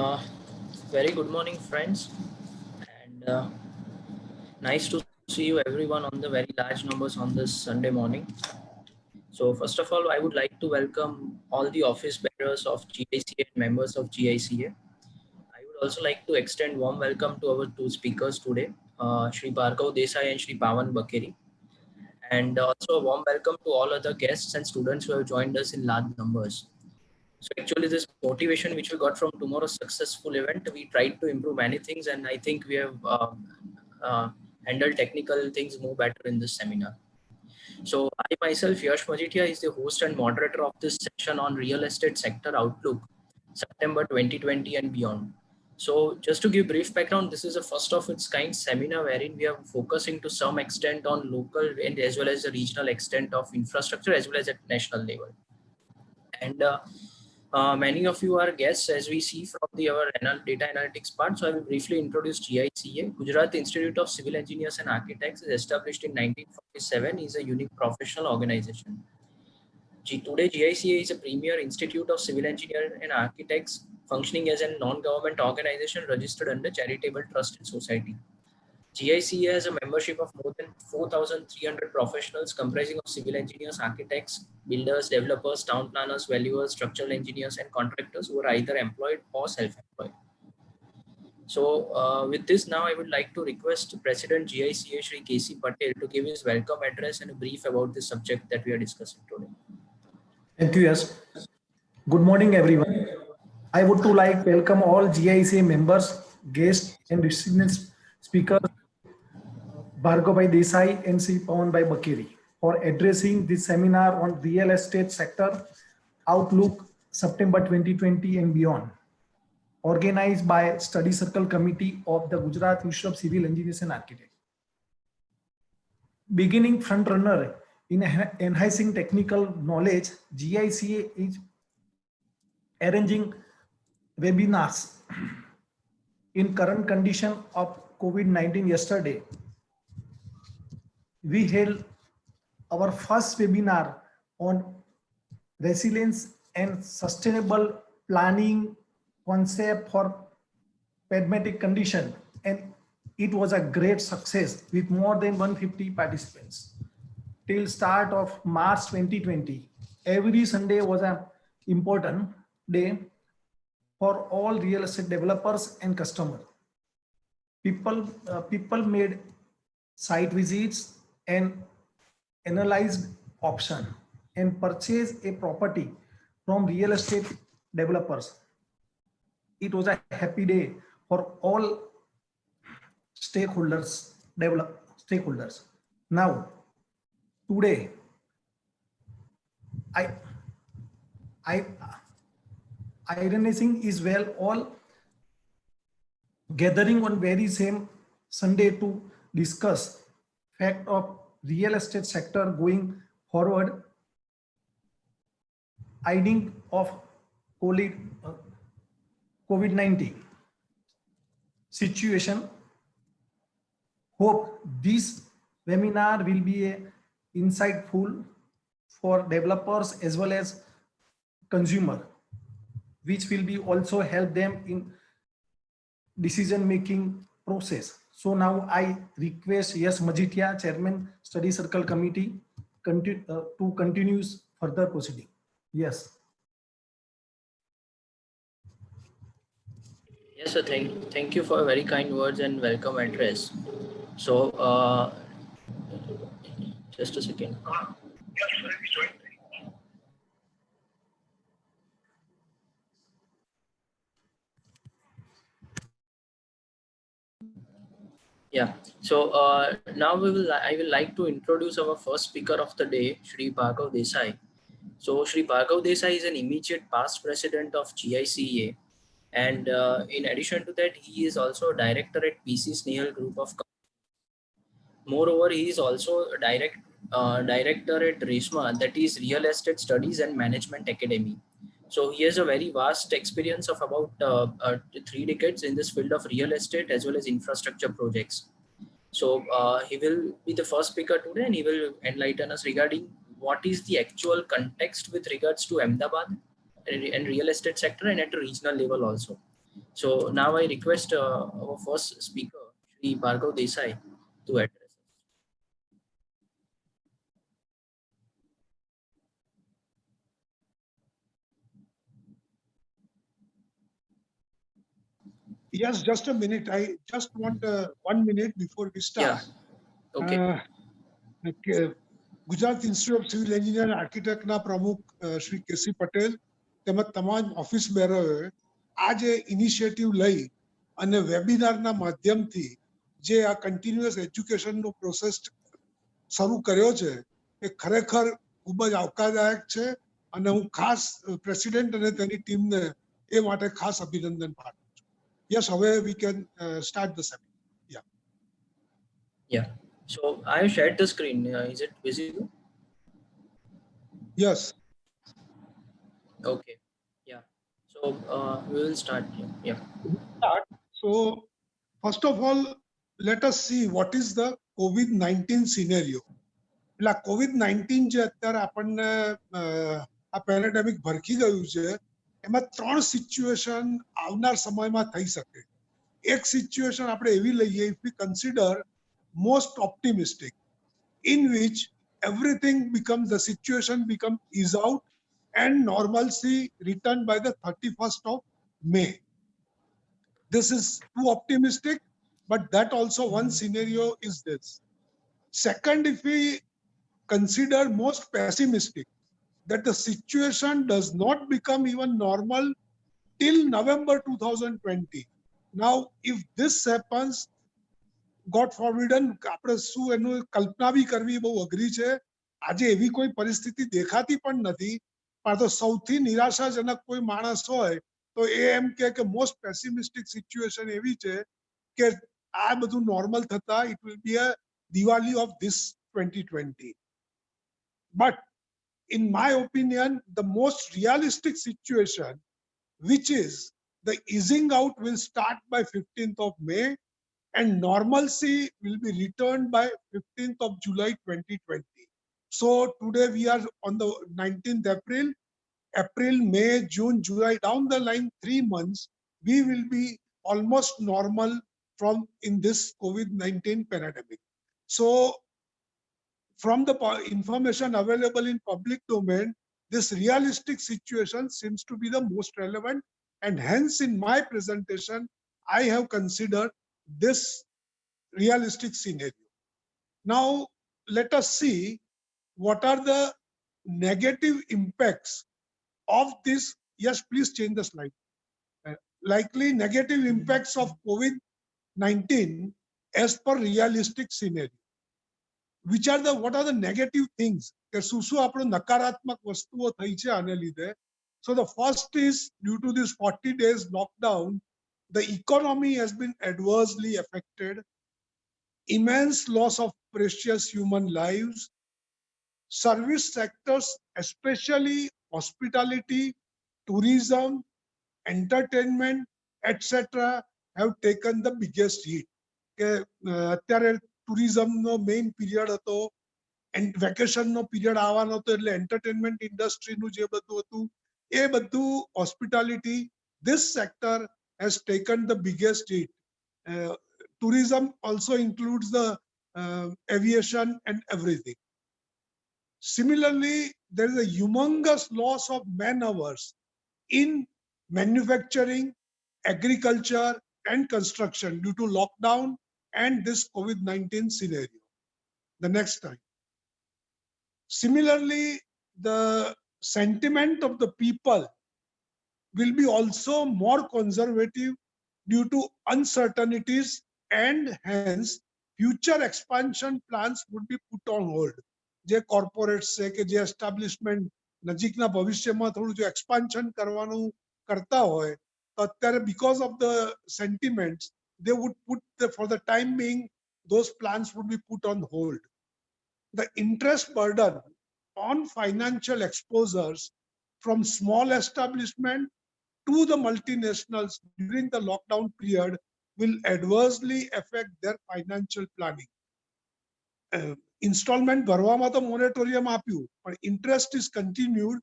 Uh, Very good morning, friends, and nice to see you everyone on the very large numbers on this Sunday morning. So, first of all, I would like to welcome all the office bearers of GICA and members of GICA. I would also like to extend warm welcome to our two speakers today, Shri Bhargav Desai and Shri Pawan Bakeri, and also a warm welcome to all other guests and students who have joined us in large numbers. So actually, this motivation which we got from tomorrow's successful event, we tried to improve many things, and I think we have uh, handled technical things more better in this seminar. So I myself, Yash Majitia, is the host and moderator of this session on real estate sector outlook, September 2020 and beyond. So just to give brief background, this is a first of its kind seminar wherein we are focusing to some extent on local and as well as the regional extent of infrastructure as well as at national level. And many of you are guests as we see from our data analytics part. So I will briefly introduce GICA. Gujarat Institute of Civil Engineers and Architects is established in 1947, is a unique professional organization. Today, GICA is a premier institute of civil engineers and architects functioning as a non-government organization registered under charitable trust and society. GICA has a membership of more than 4,300 professionals comprising of civil engineers, architects, builders, developers, town planners, valuers, structural engineers, and contractors who are either employed or self-employed. So with this now, I would like to request President GICA, Shri KC Patel, to give his welcome address and a brief about the subject that we are discussing today. Thank you, Yash. Good morning, everyone. I would to like welcome all GICA members, guests, and resident speakers, Bhargavbhai Desai and Sri Pawanbhai Bakeri, for addressing this seminar on real estate sector outlook September 2020 and beyond, organized by Study Circle Committee of the Gujarat Institute of Civil Engineers and Architects. Beginning front runner in enhancing technical knowledge, GICA is arranging webinars in current condition of COVID-19. Yesterday, we held our first webinar on resilience and sustainable planning concept for pandemic condition, and it was a great success with more than 150 participants. Till start of March 2020, every Sunday was an important day for all real estate developers and customers. People made site visits and analyzed option and purchased a property from real estate developers. It was a happy day for all stakeholders. Now, today, ironizing is well all gathering on very same Sunday to discuss fact of real estate sector going forward, ending of COVID-19 situation. Hope this webinar will be a insightful for developers as well as consumer, which will be also help them in decision making process. So now I request Yash Majitia, Chairman, Study Circle Committee, to continue further proceeding. Yes. Yes, sir. Thank you for very kind words and welcome address. So, just a second. Yeah. So now I will like to introduce our first speaker of the day, Shri Bhargav Desai. So Shri Bhargav Desai is an immediate past president of GICA, and in addition to that, he is also a director at PC Snehal Group of. Moreover, he is also a director at RESMA, that is Real Estate Studies and Management Academy. So he has a very vast experience of about 3 decades in this field of real estate as well as infrastructure projects. So he will be the first speaker today, and he will enlighten us regarding what is the actual context with regards to Ahmedabad and real estate sector and at a regional level also. So now I request our first speaker, Shri Bhargav Desai, to address us. Yes, just a minute. I just want 1 minute before we start. Yeah. Okay. Gujarat institute of civil engineer and આર્કિટેક્ટના પ્રમુખ શ્રી કેસી પટેલ તેમજ તમામ office બેરોએ આ જે initiative લઈ અને વેબિનારના માધ્યમથી જે આ કન્ટિન્યુઅસ એજ્યુકેશનનો પ્રોસેસ શરૂ કર્યો છે એ ખરેખર ખૂબ જ આવકારદાયક છે અને હું ખાસ પ્રેસિડેન્ટ અને તેની ટીમને એ માટે ખાસ અભિનંદન પાઠવું છું. યસ, હવે we can start the seminar. Yeah. So I have shared the screen. Is it visible? Yes. Okay. Yeah. So we will start here. Yeah. So first of all, let us see what is the COVID-19 scenario. એટલે COVID-19 જે અત્યારે આપણને આ pandemic ભરખી ગયું છે એમાં ત્રણ situation આવનાર સમયમાં થઈ શકે. એક સિચ્યુએશન આપણે એવી લઈએ, if we consider most optimistic, in which everything becomes, the situation becomes ease out and normalcy returned by the 31st of May. This is too optimistic, but that also one scenario is this. Second, if we consider most pessimistic, that the situation does not become even normal till November 2020. Now, if this happens, God forbidden, આપણે શું એનું કલ્પના બી કરવી બહુ અઘરી છે. આજે એવી કોઈ પરિસ્થિતિ દેખાતી પણ નથી, પણ તો સૌથી નિરાશાજનક કોઈ માણસ હોય તો એ એમ કે મોસ્ટ પેસિમિસ્ટિક સિચ્યુએશન એવી છે કે આ બધું નોર્મલ થતા it will be a Diwali of this 2020. But in my opinion, the most realistic situation, which is the easing out, will start by 15th of May and normalcy will be returned by 15th of July 2020. So today we are on the 19th April, May, June, July, down the line 3 months, we will be almost normal from in this COVID-19 pandemic. So from the information available in public domain, this realistic situation seems to be the most relevant, and hence in my presentation, I have considered this realistic scenario. Now, let us see what are the negative impacts of this. Yes, please change the slide. Likely negative impacts of COVID-19 as per realistic scenario. What are the negative things? કે શું શું આપણો નકારાત્મક વસ્તુઓ થઈ છે આને લીધે. So the first is, due to this 40 days lockdown, the economy has been adversely affected. Immense loss of precious human lives. Service sectors, especially hospitality, tourism, entertainment, etc., have taken the biggest hit. અત્યારે ટુરિઝમનો main period હતો, વેકેશનનો period આવવાનો હતો, એટલે entertainment ઇન્ડસ્ટ્રીનું જે બધું હતું એ બધું hospitality, this sector has taken the biggest hit. Tourism also includes the aviation and everything. Similarly, there is a humongous loss of man hours in manufacturing, agriculture, and construction due to lockdown and this COVID-19 scenario. The next time. Similarly, the sentiment of the people will be also more conservative due to uncertainties, and hence future expansion plans would be put on hold. જે corporates છે કે જે establishment નજીકના ભવિષ્યમાં થોડું જો expansion કરવાનું કરતા હોય તો અત્યારે because of the sentiments, they would put for the time being, those plans would be put on hold. The interest burden on financial exposures from small establishment to the multinationals during the lockdown period will adversely affect their financial planning. Installment ભરવામાં તો moratorium આપ્યું, but interest is continued.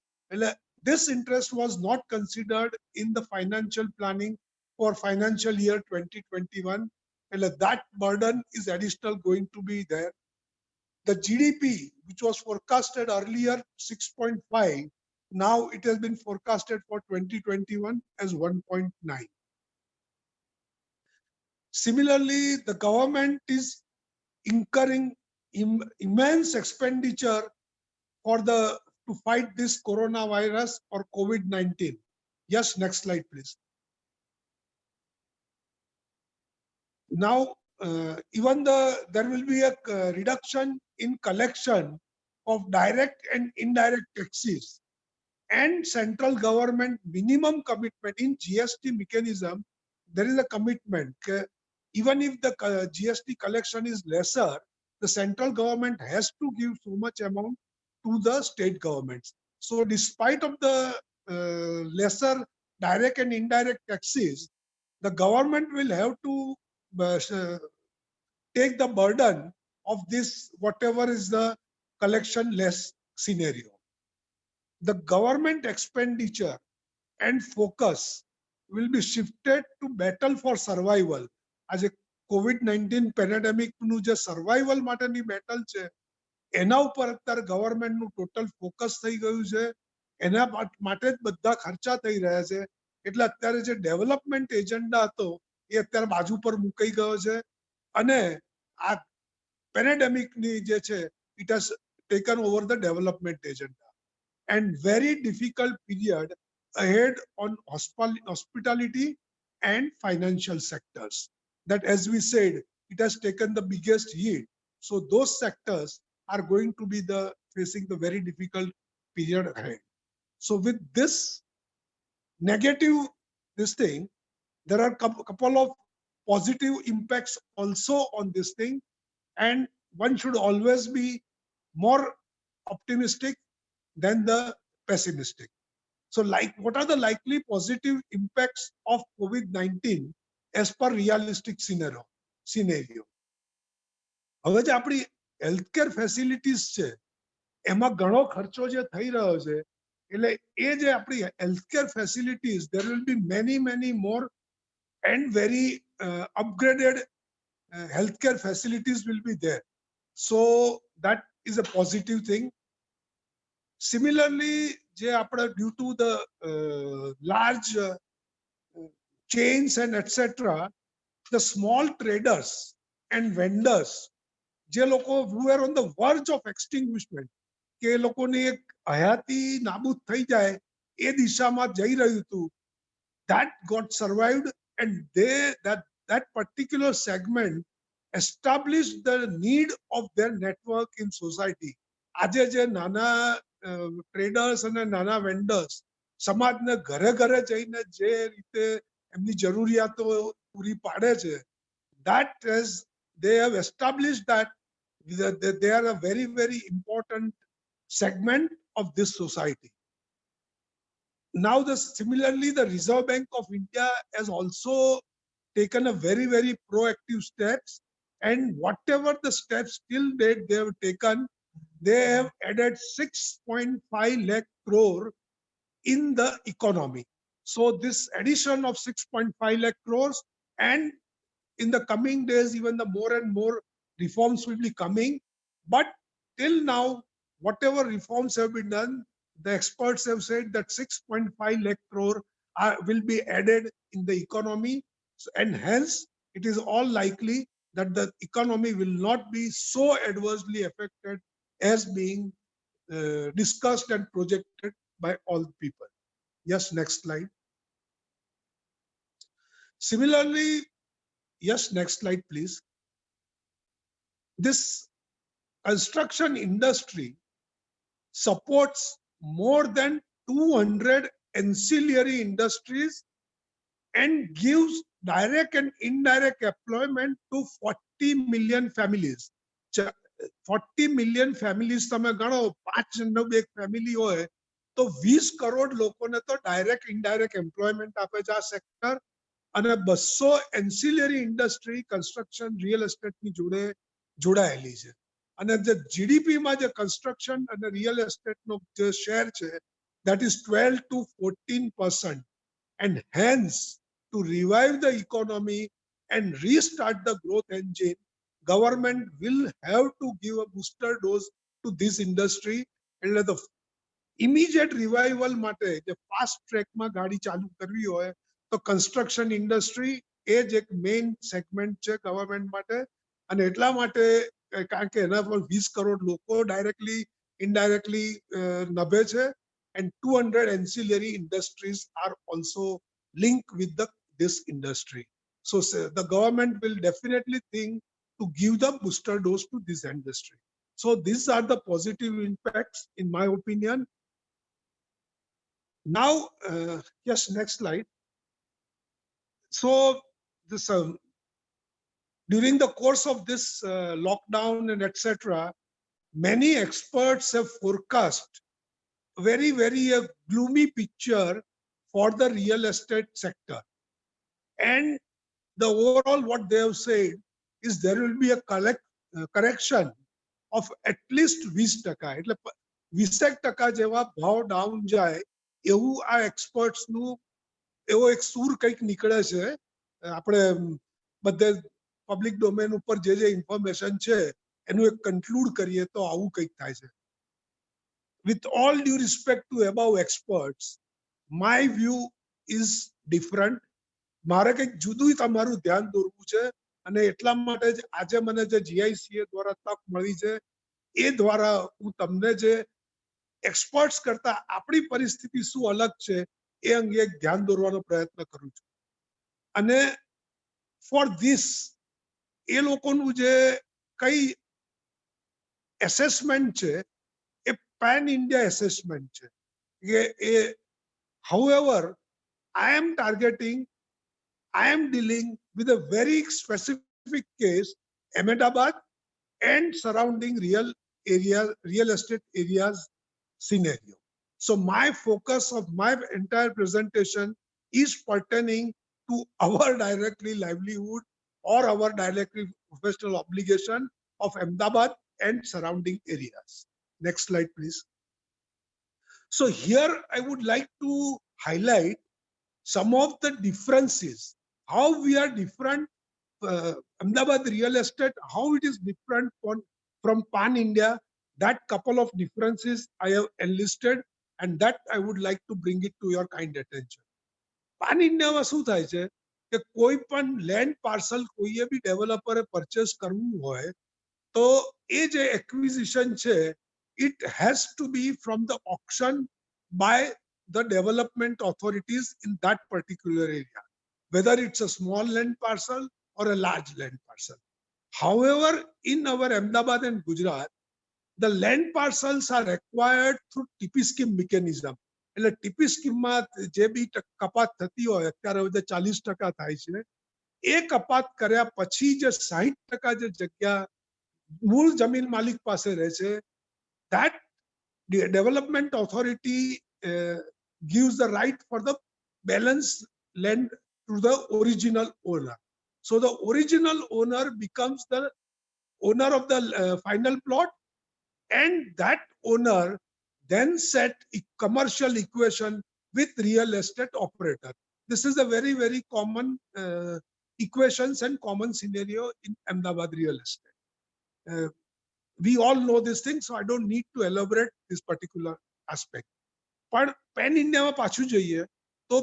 This interest was not considered in the financial planning for financial year 2021. And that burden is additional going to be there. The GDP, which was forecasted earlier 6.5, now it has been forecasted for 2021 as 1.9. Similarly, the government is incurring immense expenditure to fight this coronavirus or COVID-19. Yes, next slide, please. Now, even there will be a reduction in collection of direct and indirect taxes, and central government minimum commitment in GST mechanism. There is a commitment. Even if the GST collection is lesser, the central government has to give so much amount to the state governments. So despite of the lesser direct and indirect taxes, the government will have to take the burden of this, whatever is the collection less scenario. The government expenditure and focus will be shifted to battle for survival. As a COVID-19 pandemic નું જે survival માટેની battle છે, એના ઉપર અત્યારે government નું total focus થઈ ગયું છે. એના માટે જ બધા ખર્ચા થઈ રહ્યા છે. એટલે અત્યારે જે development agenda હતો, એ અત્યારે બાજુ પર મુકાઈ ગયો છે. અને આ pandemic ની જે છે, it has taken over the development agenda. And very difficult period ahead on hospitality and financial sectors. That, as we said, it has taken the biggest hit. So those sectors are going to be facing the very difficult period ahead. So with this negative, there are couple of positive impacts also on this thing, and one should always be more optimistic than the pessimistic. So what are the likely positive impacts of COVID-19 as per realistic scenario? હવે જે આપણી healthcare facilities છે, એમાં ઘણો ખર્ચો જે થઈ રહ્યો છે, એટલે એ જે આપણી healthcare facilities, there will be many more and very upgraded healthcare facilities will be there. So that is a positive thing. Similarly, due to the large chains and etc., the small traders and vendors, who are on the verge of extinguishment, કે લોકોની એક હયાતી નાબૂદ થઈ જાય એ દિશામાં જઈ રહ્યું હતું, that got survived, and that particular segment established the need of their network in society. આજે જે નાના ટ્રેડર્સ અને નાના વેન્ડર્સ સમાજને ઘરે ઘરે જઈને જે રીતે એમની જરૂરિયાતો પૂરી પાડે છે, that is, they have established that they are a very important segment of this society. Now similarly, the Reserve Bank of India has also taken a very proactive steps, and whatever the steps till date they have taken, they have added 6.5 lakh crore in the economy. So this addition of 6.5 lakh crores, and in the coming days, even the more and more reforms will be coming. But till now, whatever reforms have been done, the experts have said that 6.5 lakh crore will be added in the economy. And hence, it is all likely that the economy will not be so adversely affected as being discussed and projected by all people. Yes, next slide. Similarly, yes, next slide, please. This construction industry supports more than 200 ancillary industries and gives direct and indirect employment to 40 million families. 40 million families તમે ગણો, 5 જણનો એક family હોય તો 20 કરોડ લોકોને તો direct indirect employment આપે છે આ સેક્ટર. અને 200 એન્સિલરી ઇન્ડસ્ટ્રી કન્સ્ટ્રક્શન રિયલ એસ્ટેટની જોડે જોડાયેલી છે. અને જે જીડીપીમાં જે કન્સ્ટ્રક્શન અને રિયલ એસ્ટેટનો જે શેર છે, that is 12 to 14%, and hence to revive the economy and restart the growth engine, government will have to give a booster dose to this industry. એટલે the immediate revival માટે જે fast track માં ગાડી ચાલુ કરવી હોય તો construction industry એ જ એક main segment છે government માટે. અને એટલા માટે કારણ કે એના પર 20 કરોડ લોકો directly indirectly નભે છે. And 200 ancillary industries are also linked with this industry. So the government will definitely think to give the booster dose to this industry. So these are the positive impacts in my opinion. Now, yes, next slide. So this during the course of this lockdown and etc., many experts have forecast very gloomy picture for the real estate sector. And the overall what they have said is there will be a correction of at least 20%. એટલે 20% જેવા ભાવ down જાય એવું આ experts નું એવો એક સૂર કંઈક નીકળે છે. આપણે બધે પબ્લિક ડોમેન ઉપર જે ઇન્ફોર્મેશન છે એનું એક કન્ક્લુડ કરીએ તો આવું કંઈક થાય છે. With all due respect to above experts, my view is different. મારે કંઈક જુદું તમારું ધ્યાન દોરવું છે અને એટલા માટે જ આજે મને જે GICA દ્વારા તક મળી છે એ દ્વારા હું તમને જે એક્સપર્ટ્સ કરતા આપણી પરિસ્થિતિ શું અલગ છે એ અંગે એક ધ્યાન દોરવાનો પ્રયત્ન કરું છું. અને ફોર ધીસ એ લોકોનું જે કઈ એસેસમેન્ટ છે એ પેન ઇન્ડિયા એસેસમેન્ટ છે કે એ however I am targeting, I am dealing with a very specific case, Ahmedabad and surrounding real estate areas scenario. So my focus of my entire presentation is pertaining to our directly livelihood or our directly professional obligation of Ahmedabad and surrounding areas. Next slide, please. So here I would like to highlight some of the differences, how we are different. Ahmedabad real estate, how it is different from Pan India. That couple of differences I have enlisted, and that I would like to bring it to your kind attention. Pan India માં શું થાય છે કે કોઈ પણ land parcel કોઈએ બી ડેવલપરે purchase કરવું હોય તો એ જે એક્વિઝિશન છે it has to be from the auction by the development authorities in that particular area, whether it's a small land parcel or a large land parcel. However, in our Ahmedabad and Gujarat, the land parcels are acquired through TP scheme mechanism. એટલે TP સ્કીમમાં જે બી કપાત થતી હોય અત્યારે હવે 40% થાય છે એ કપાત કર્યા પછી જે 60% જે જગ્યા મૂળ જમીન માલિક પાસે રહે છે that the development authority gives the right for the balance land to the original owner. So the original owner becomes the owner of the final plot, and that owner then set a commercial equation with real estate operator. This is a very common equations and common scenario in Ahmedabad real estate. We all know this thing, so I don't need to elaborate this particular aspect. પણ pen ઇન્ડિયામાં પાછું જઈએ તો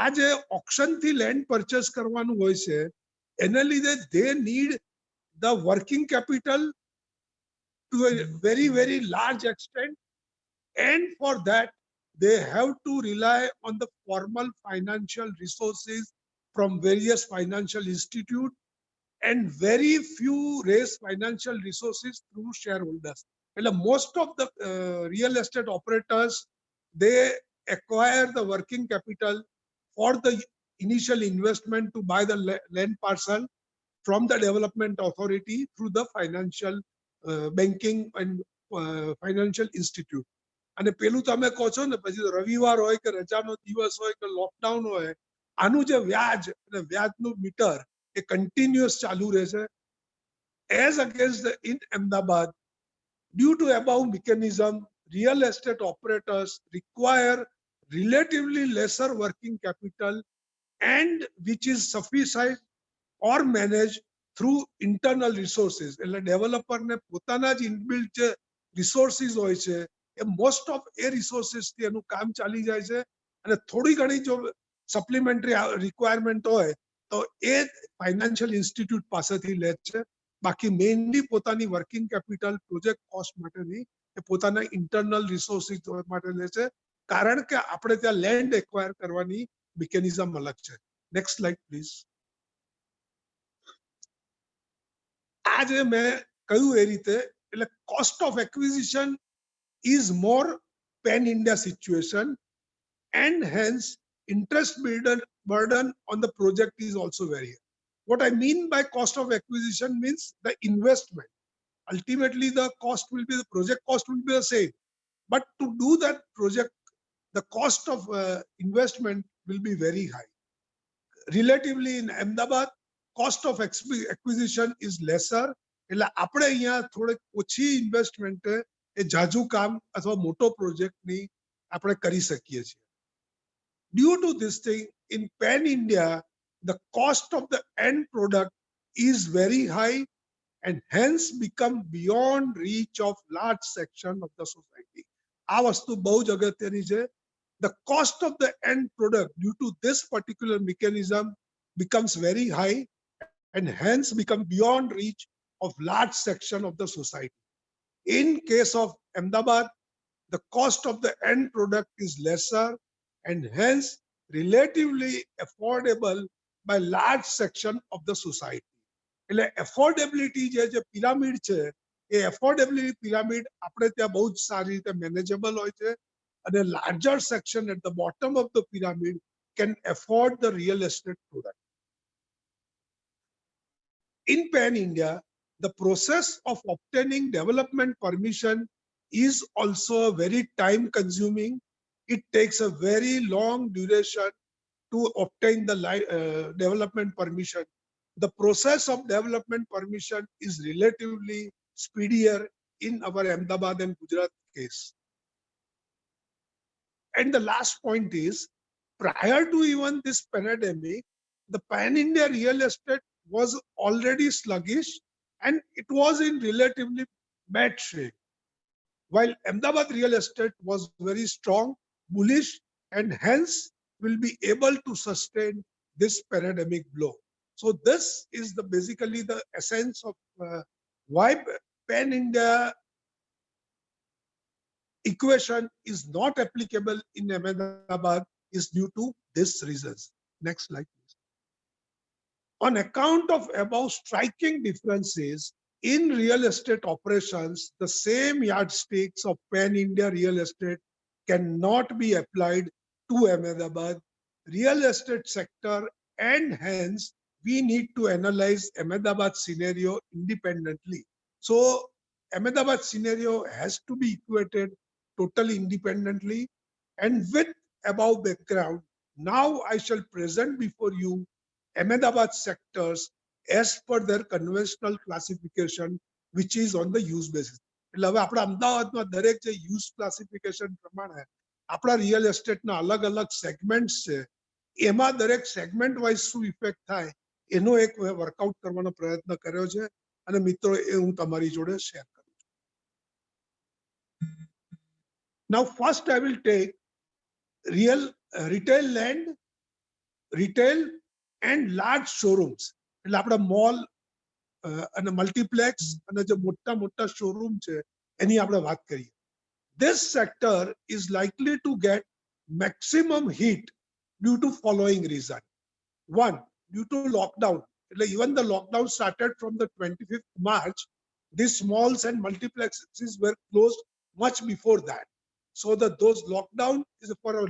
આ જે ઓક્શનથી land purchase કરવાનું હોય છે એને લીધે they need the working capital to a very large extent, and for that they have to rely on the formal financial resources from various financial institutes, and very few raise financial resources through shareholders. Most of the real estate operators, they acquire the working capital for the initial investment to buy the land parcel from the development authority through the financial banking and financial institute. અને પેલું તમે કહો છો ને પછી રવિવાર હોય કે રજાનો દિવસ હોય કે લોકડાઉન હોય, આનું જે વ્યાજ અને વ્યાજનું મીટર એ કન્ટિન્યુઅસ ચાલુ રહેશે. As against in Ahmedabad, due to above mechanism, real estate operators require relatively lesser working capital and which is sufficient or managed through internal resources. એટલે ડેવલપર ને પોતાના જ ઇનબિલ્ટ જે રિસોર્સિસ હોય છે એ મોસ્ટ ઓફ એ રિસોર્સિસ થી એનું કામ ચાલી જાય છે અને થોડી ઘણી જો સપ્લિમેન્ટરી રિક્વાયરમેન્ટ હોય તો એ ફાઇનાન્શિયલ ઇન્સ્ટિટ્યૂટ પાસેથી લે છે. બાકી મેઇનલી પોતાની વર્કિંગ કેપિટલ પ્રોજેક્ટ કોસ્ટ માટેની એ પોતાના ઇન્ટરનલ રિસોર્સિસ માટે લે છે, કારણ કે આપણે ત્યાં લેન્ડ એક્વાયર કરવાની મિકેનિઝમ અલગ છે. Next slide please. आज मैं कहूँ ए रीते એટલે cost of acquisition is more pan India situation and hence interest burden on the project is also very high. What I mean by cost of acquisition means the investment. Ultimately the cost will be, the project cost will be the same, but to do that project the cost of investment will be very high. Relatively in Ahmedabad cost of acquisition is lesser. એટલે આપણે અહીંયા થોડે ઓછી investment એ જાજુ કામ અથવા મોટો project ની આપણે કરી શકીએ છીએ. Due to this thing, in pan India the cost of the end product is very high and hence become beyond reach of large section of the society. આ વસ્તુ બહુ જ અગત્યની છે. The cost of the end product due to this particular mechanism becomes very high and hence become beyond reach of large section of the society. In case of Ahmedabad, the cost of the end product is lesser and hence relatively affordable by large section of the society. એટલે affordability જે pyramid છે એ affordability pyramid આપણે ત્યાં બહુ જ સારી રીતે manageable હોય છે અને larger section at the bottom of the pyramid can afford the real estate product. In pan India, the process of obtaining development permission is also very time consuming. It takes a very long duration to obtain the development permission. The process of development permission is relatively speedier in our Ahmedabad and Gujarat case. And the last point is, prior to even this pandemic, the pan India real estate was already sluggish and it was in relatively bad shape, while Ahmedabad real estate was very strong, bullish, and hence will be able to sustain this pandemic blow. So this is the basically the essence of why pan India equation is not applicable in Ahmedabad is due to these reasons. Next slide, please. On account of above striking differences in real estate operations, the same yardsticks of pan India real estate cannot be applied to Ahmedabad real estate sector, and hence we need to analyze Ahmedabad scenario independently. So Ahmedabad scenario has to be equated totally independently, and with above background, now I shall present before you Ahmedabad sectors as per their conventional classification, which is on the use basis. એટલે હવે આપણા અમદાવાદમાં દરેક જે use classification પ્રમાણે આપણા real એસ્ટેટના અલગ અલગ સેગમેન્ટ્સ છે, એમાં દરેક સેગમેન્ટ વાઇઝ શું ઇફેક્ટ થાય એનો એક વર્કઆઉટ કરવાનો પ્રયત્ન કર્યો છે અને મિત્રો એ હું તમારી જોડે શેર કરું છું. Now first I will take retail land, retail and large showrooms. એટલે આપણે મોલ અને મલ્ટીપ્લેક્સ અને જે મોટા મોટા શોરૂમ છે એની આપણે વાત કરીએ. This sector is likely to get maximum hit due to following reason. One, due to lockdown. એટલે even the lockdown started from the 25th March, these malls and multiplexes were closed much before that. So that those lockdown is for a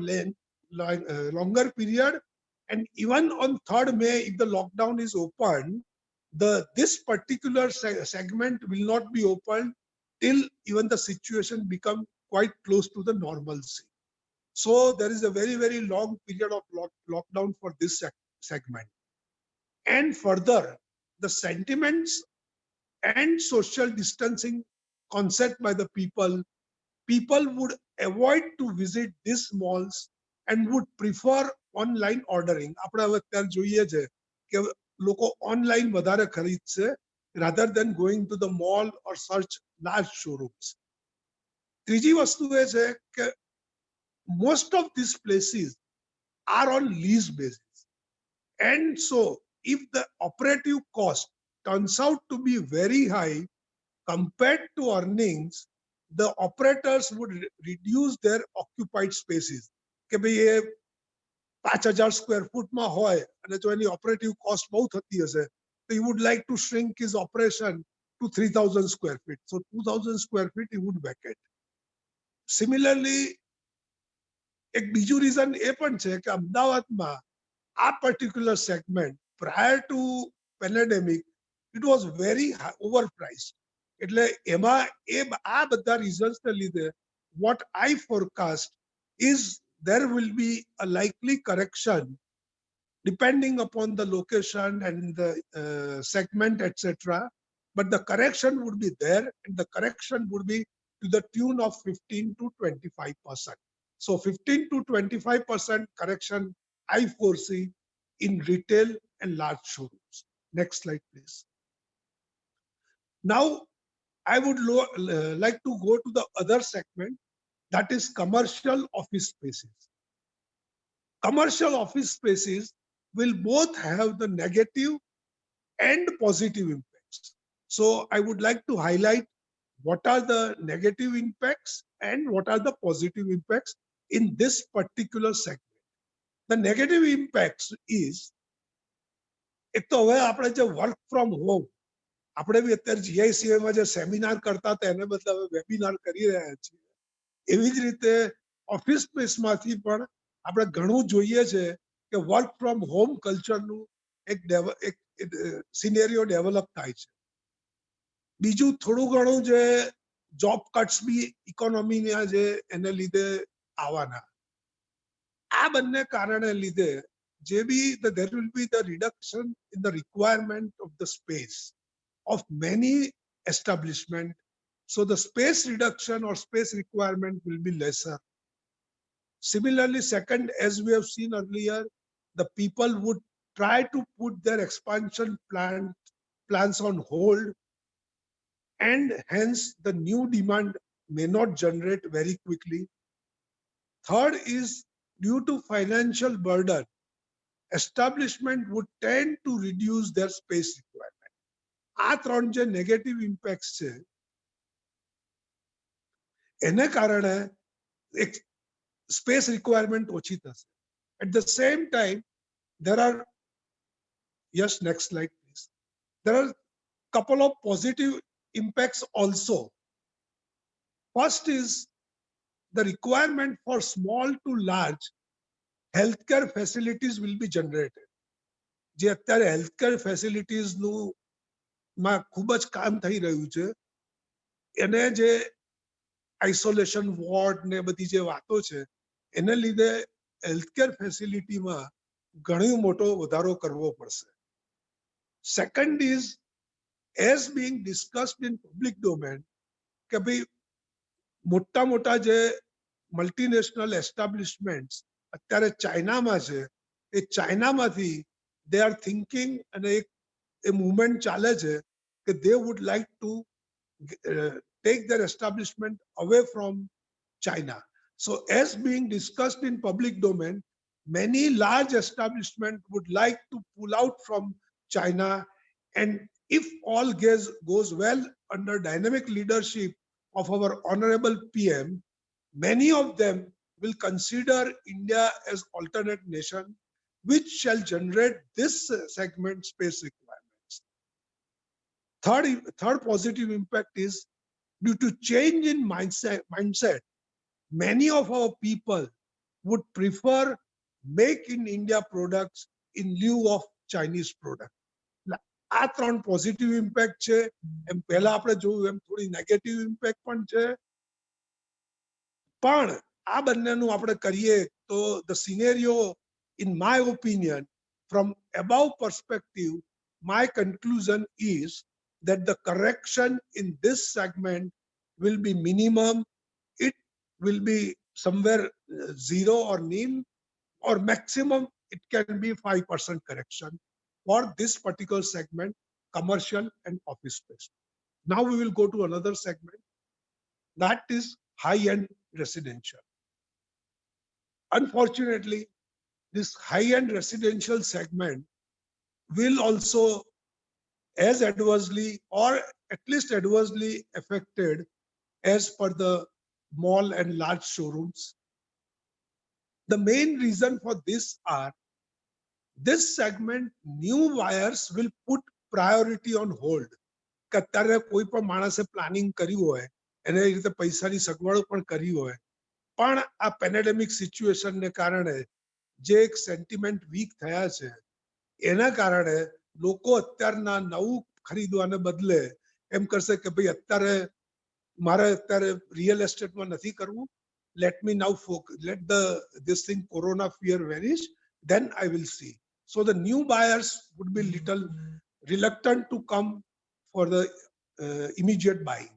longer period. And even on 3rd May, if the lockdown is open, this particular segment will not be opened till even the situation become quite close to the normalcy. So there is a very, very long period of lockdown for this segment. And further, the sentiments and social distancing concept by the people would avoid to visit these malls and would prefer online ordering. આપણે હવે અત્યારે જોઈએ છે કે લોકો online વધારે ખરીદશે rather than going to the mall or search large showrooms. ત્રીજી વસ્તુ એ છે કે most of these places are on lease basis, and so if the operative cost turns out to be very high compared to earnings, the operators would reduce their occupied spaces. કે ભાઈ એ 5,000 square foot માં હોય અને જો એની operative cost બહુ થતી હશે, so he would like to shrink his operation to 3,000 square feet. So 2,000 square feet he would vacate. Similarly, એક બીજું રીઝન એ પણ છે કે અમદાવાદમાં આ particular segment prior to pandemic it was very overpriced. એટલે એમાં આ બધા reasons ને લીધે what I forecast is there will be a likely correction depending upon the location and the segment, etc. But the correction would be there, and the correction would be to the tune of 15 to 25%. So 15 to 25% correction I foresee in retail and large showrooms. Next slide, please. Now, I would like to go to the other segment, that is commercial office spaces. Commercial office spaces will both have the negative and positive impacts. So I would like to highlight what are the negative impacts and what are the positive impacts in this particular segment. The negative impacts is, એક તો હવે આપણે જે work from home, આપણે બી અત્યારે GICA માં જે seminar કરતા હતા એને બદલે હવે વેબિનાર કરી રહ્યા છીએ. એવી જ રીતે ઓફિસ સ્પેસમાંથી પણ આપણે ઘણું જોઈએ છે કે વર્ક ફ્રોમ હોમ કલ્ચરનું એક સિનેરિયો ડેવલપ થાય છે. બીજું થોડું ઘણું જે જોબ કટ્સ બી ઇકોનોમીના જે એને લીધે આવવાના. આ બંને કારણે લીધે જે બી there will be the reduction in the requirement of the space of many establishment. So the space reduction or space requirement will be lesser. Similarly, second, as we have seen earlier, the people would try to put their expansion plans on hold, and hence the new demand may not generate very quickly. Third is, due to financial burden, establishment would tend to reduce their space requirement. આ ત્રણ જે negative ઇમ્પેક્ટ્સ છે એને કારણે એક space requirement ઓછી થશે. At the same time, there are, yes, next slide please. There are couple of positive impacts also. First is the requirement for small to large healthcare facilities will be generated. જે અત્યારે healthcare facilities નું માં ખૂબ જ કામ થઈ રહ્યું છે, એને જે આઇસોલેશન વોર્ડ ને બધી જે વાતો છે એને લીધે હેલ્થકેર ફેસિલિટીમાં ઘણો મોટો વધારો કરવો પડશે. Second is, as being discussed in public domain, કે ભાઈ મોટા મોટા જે મલ્ટીનેશનલ એસ્ટાબ્લિશમેન્ટ્સ અત્યારે ચાઇનામાં છે, એ ચાઇનામાંથી they are thinking અને એક movement ચાલે છે કે they would like to take their establishment away from China. So as being discussed in public domain, many large establishments would like to pull out from China, and if all goes well under dynamic leadership of our honorable PM, many of them will consider India as alternate nation, which shall generate this segment space requirements. Third positive impact is, due to change in mindset, many of our people would prefer make in India products in lieu of Chinese products. આ ત્રણ positive impact છે. એમ પહેલા આપણે જોયું એમ થોડી negative impact પણ છે, પણ આ બંનેનું આપણે કરીએ તો the scenario, in my opinion, from above perspective, my conclusion is that the correction in this segment will be minimum. It will be somewhere zero or nil, or maximum it can be 5% correction for this particular segment, commercial and office space. Now we will go to another segment, that is high-end residential. Unfortunately, this high-end residential segment will also as adversely or at least adversely affected as per the mall and large showrooms. The main reason for this are this segment, new buyers will put priority on hold. કે અત્યારે કોઈ પણ માણસે planning કર્યું હોય એને એ રીતે પૈસાની સગવડો પણ કરી હોય પણ આ પેન્ડેમિક સિચ્યુએશનને કારણે જે એક સેન્ટિમેન્ટ વીક થયા છે એના કારણે લોકો અત્યારના નવું ખરીદવાને બદલે એમ કરશે કે ભાઈ અત્યારે મારે અત્યારે રિયલ એસ્ટેટમાં નથી કરવું. Let me now focus, let this thing corona fear vanish, then I will see. So the new buyers would be little reluctant to come for the immediate buying.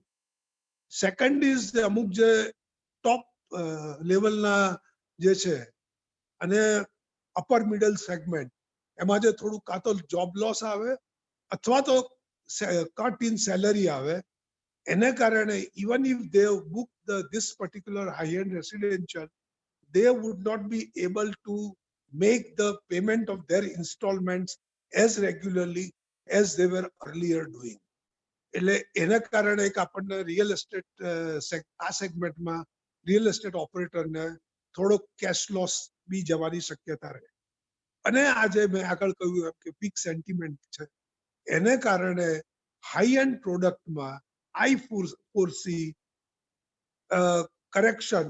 Second is the અમુક જે top લેવલના જે છે અને upper middle segment એમાં જે થોડું કાં તો job loss આવે અથવા તો cut in salary આવે એને કારણે even if they book this particular high-end residential, they would not be able to make the payment of their installments as regularly as they were earlier doing. એટલે એના કારણે એક આપણને રિયલ એસ્ટેટ આ સેગમેન્ટમાં રિયલ એસ્ટેટ ઓપરેટરને થોડો cache loss બી જવાની શક્યતા રહે. અને આજે મેં આગળ કહ્યું એમ કે વીક સેન્ટિમેન્ટ છે એને કારણે હાઈ એન્ડ પ્રોડક્ટમાં I foresee correction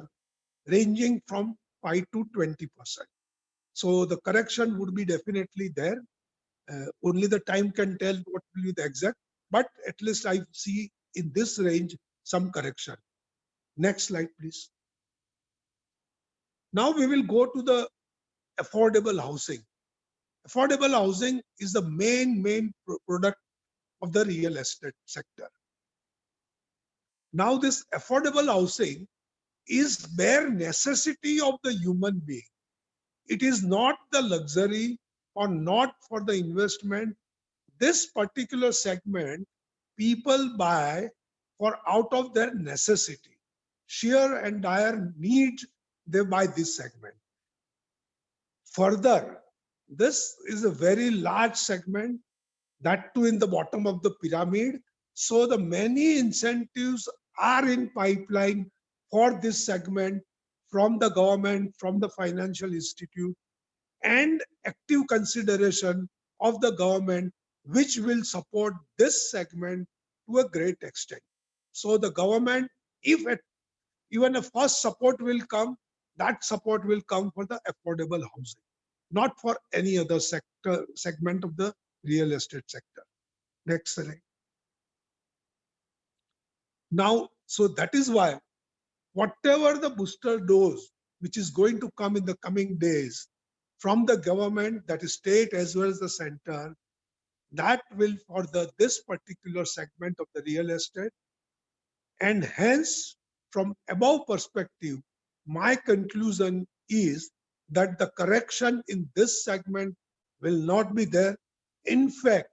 ranging from 5 to 20%. So the correction would be definitely there. Only the time can tell what will be the exact, but at least I see in this range some correction. Next slide, please. Now we will go to the affordable housing. Affordable housing is the main product of the real estate sector. Now this affordable housing is bare necessity of the human being. It is not the luxury or not for the investment. This particular segment, people buy for out of their necessity. Sheer and dire need, they buy this segment. Further, this is a very large segment, that too in the bottom of the pyramid. So the many incentives are in pipeline for this segment from the government, from the financial institute, and active consideration of the government, which will support this segment to a great extent. So the government, if even a first support will come, that support will come for the affordable housing, not for any other segment of the real estate sector. Next slide. Now, so that is why whatever the booster dose which is going to come in the coming days from the government, that is state as well as the center, that will for this particular segment of the real estate. And hence, from above perspective, my conclusion is that the correction in this segment will not be there. In fact,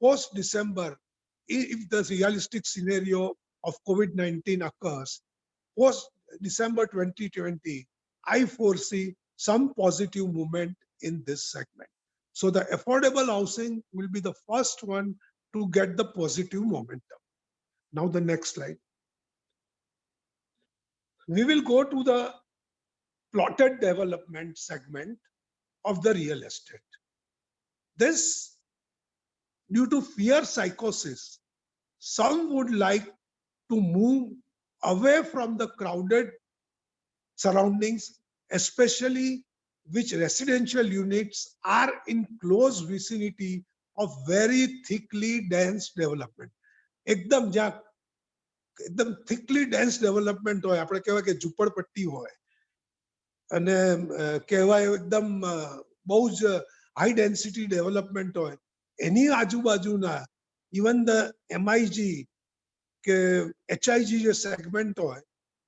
post December, if the realistic scenario of COVID-19 occurs, post December 2020, I foresee some positive movement in this segment. So the affordable housing will be the first one to get the positive momentum. Now the next slide. We will go to the plotted development segment of the real estate. This, due to fear psychosis, some would like to move away from the crowded surroundings, especially which residential units are in close vicinity of very thickly dense development. एकदम thickly dense development હોય, આપણે કહેવાય કે ઝૂંપડપટ્ટી હોય અને કહેવાય એકદમ બહુ જ high density development હોય, એની આજુબાજુના even the MIG કે HIG જે segment હોય,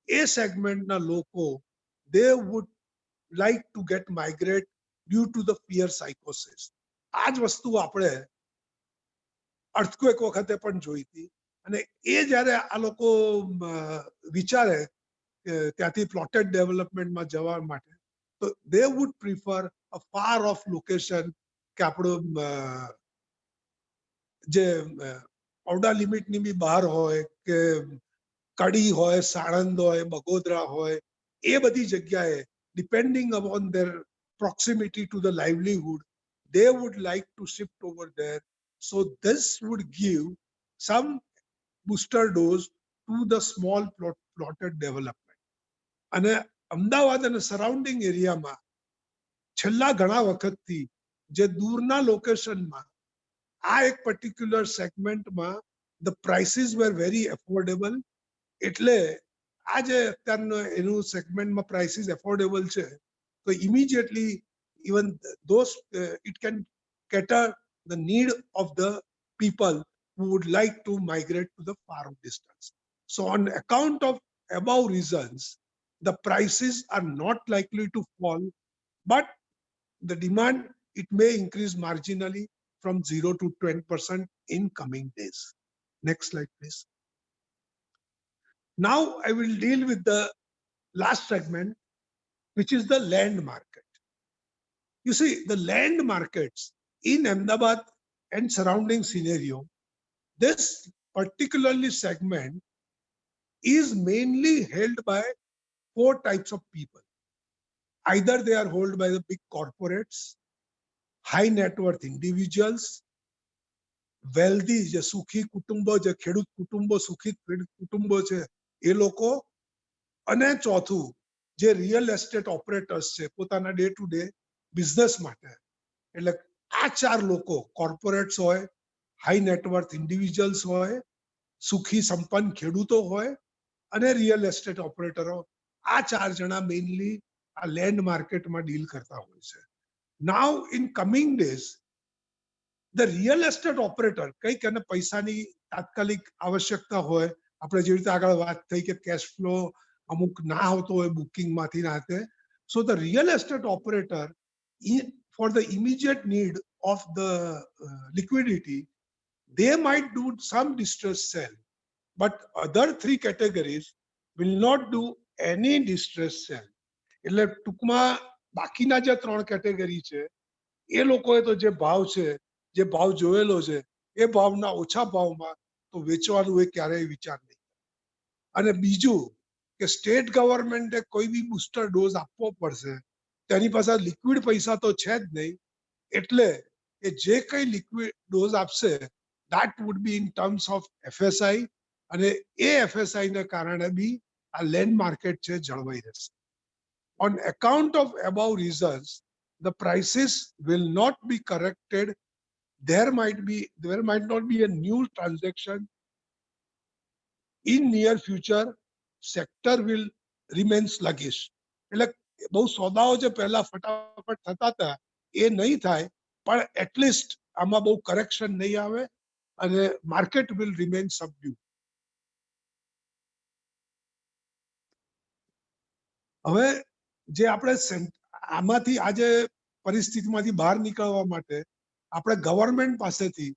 એ segment ના લોકો they would like to get migrate due to the fear psychosis. આ જ વસ્તુ આપણે અર્થક્વેક વખતે પણ જોઈ હતી અને એ જ્યારે આ લોકો વિચારે કે ત્યાંથી પ્લોટેડ ડેવલપમેન્ટમાં જવા માટે તો they would prefer a far off location કે આપણો જે ઔડા લિમિટની બી બહાર હોય કે કડી હોય, સાણંદ હોય, બગોદરા હોય, એ બધી જગ્યાએ depending upon their proximity to the livelihood, they would like to shift over there. So this would give some booster dose to the small plotted development. અને અમદાવાદ અને સરાઉન્ડિંગ એરિયામાં છેલ્લા ઘણા વખતથી જે દૂરના લોકેશનમાં આ એક પર્ટિક્યુલર સેગમેન્ટમાં the prices were very affordable. એટલે આ જે અત્યારનો એનું સેગમેન્ટમાં પ્રાઇસીસ એફોર્ડેબલ છે તો immediately even those it can cater the need of the people who would like to migrate to the far distance. So on account of above reasons, the prices are not likely to fall, but the demand, it may increase marginally from 0 to 10% in coming days. Next slide, please. Now I will deal with the last segment, which is the land market. You see, the land markets in Ahmedabad and surrounding scenario, this particularly segment is mainly held by 4 types of people. Either they are held by the big corporates, high net worth individuals, wealthy, જે સુખી કુટુંબો, જે ખેડૂત કુટુંબો, સુખી કુટુંબો છે એ લોકો, અને ચોથું જે રિયલ એસ્ટેટ ઓપરેટર્સ છે પોતાના ડે ટુ ડે બિઝનેસ માટે. એટલે આ 4 લોકો, કોર્પોરેટ્સ હોય, હાઈ નેટવર્થ ઇન્ડિવિજ્યુઅલ્સ હોય, સુખી સંપન્ન ખેડૂતો હોય અને રિયલ એસ્ટેટ ઓપરેટરો, આ 4 જણા મેઇનલી આ લેન્ડ માર્કેટમાં ડીલ કરતા હોય છે. Now in coming days the real estate operator, કંઈક એને પૈસાની તાત્કાલિક આવશ્યકતા હોય, આપણે જેવી રીતે આગળ વાત થઈ કે કેશ ફ્લો અમુક ના આવતો હોય બુકિંગમાંથી નાતે, so the real estate operator for the immediate need of the liquidity, they might do some distress sell, but other 3 categories will not do any distress sell. એટલે ટૂંકમાં બાકીના જે 3 કેટેગરી છે એ લોકોએ તો જે ભાવ છે, જે ભાવ જોયેલો છે એ ભાવના ઓછા ભાવમાં તો વેચવાનું એ ક્યારેય વિચાર નહીં. અને બીજું કે સ્ટેટ ગવર્મેન્ટે કોઈ બી બુસ્ટર ડોઝ આપવો પડશે, તેની પાસે લિક્વિડ પૈસા તો છે જ નહીં, એટલે એ જે કંઈ લિક્વિડ ડોઝ આપશે that would be in terms of FSI, અને એ FSI ને કારણે બી આ લેન્ડ માર્કેટ છે જળવાઈ રહેશે. On account of above reasons, the prices will not be corrected. There might not be a new transaction in near future. Sector will remain sluggish. એટલે બહુ સોદાઓ જે પહેલા ફટાફટ થતા હતા એ નહીં થાય, પણ એટલીસ્ટ આમાં બહુ કરેક્શન નહીં આવે અને માર્કેટ will remain subdued. હવે જે આપણે આમાંથી આજે પરિસ્થિતિમાંથી બહાર નીકળવા માટે આપણે ગવર્મેન્ટ પાસેથી,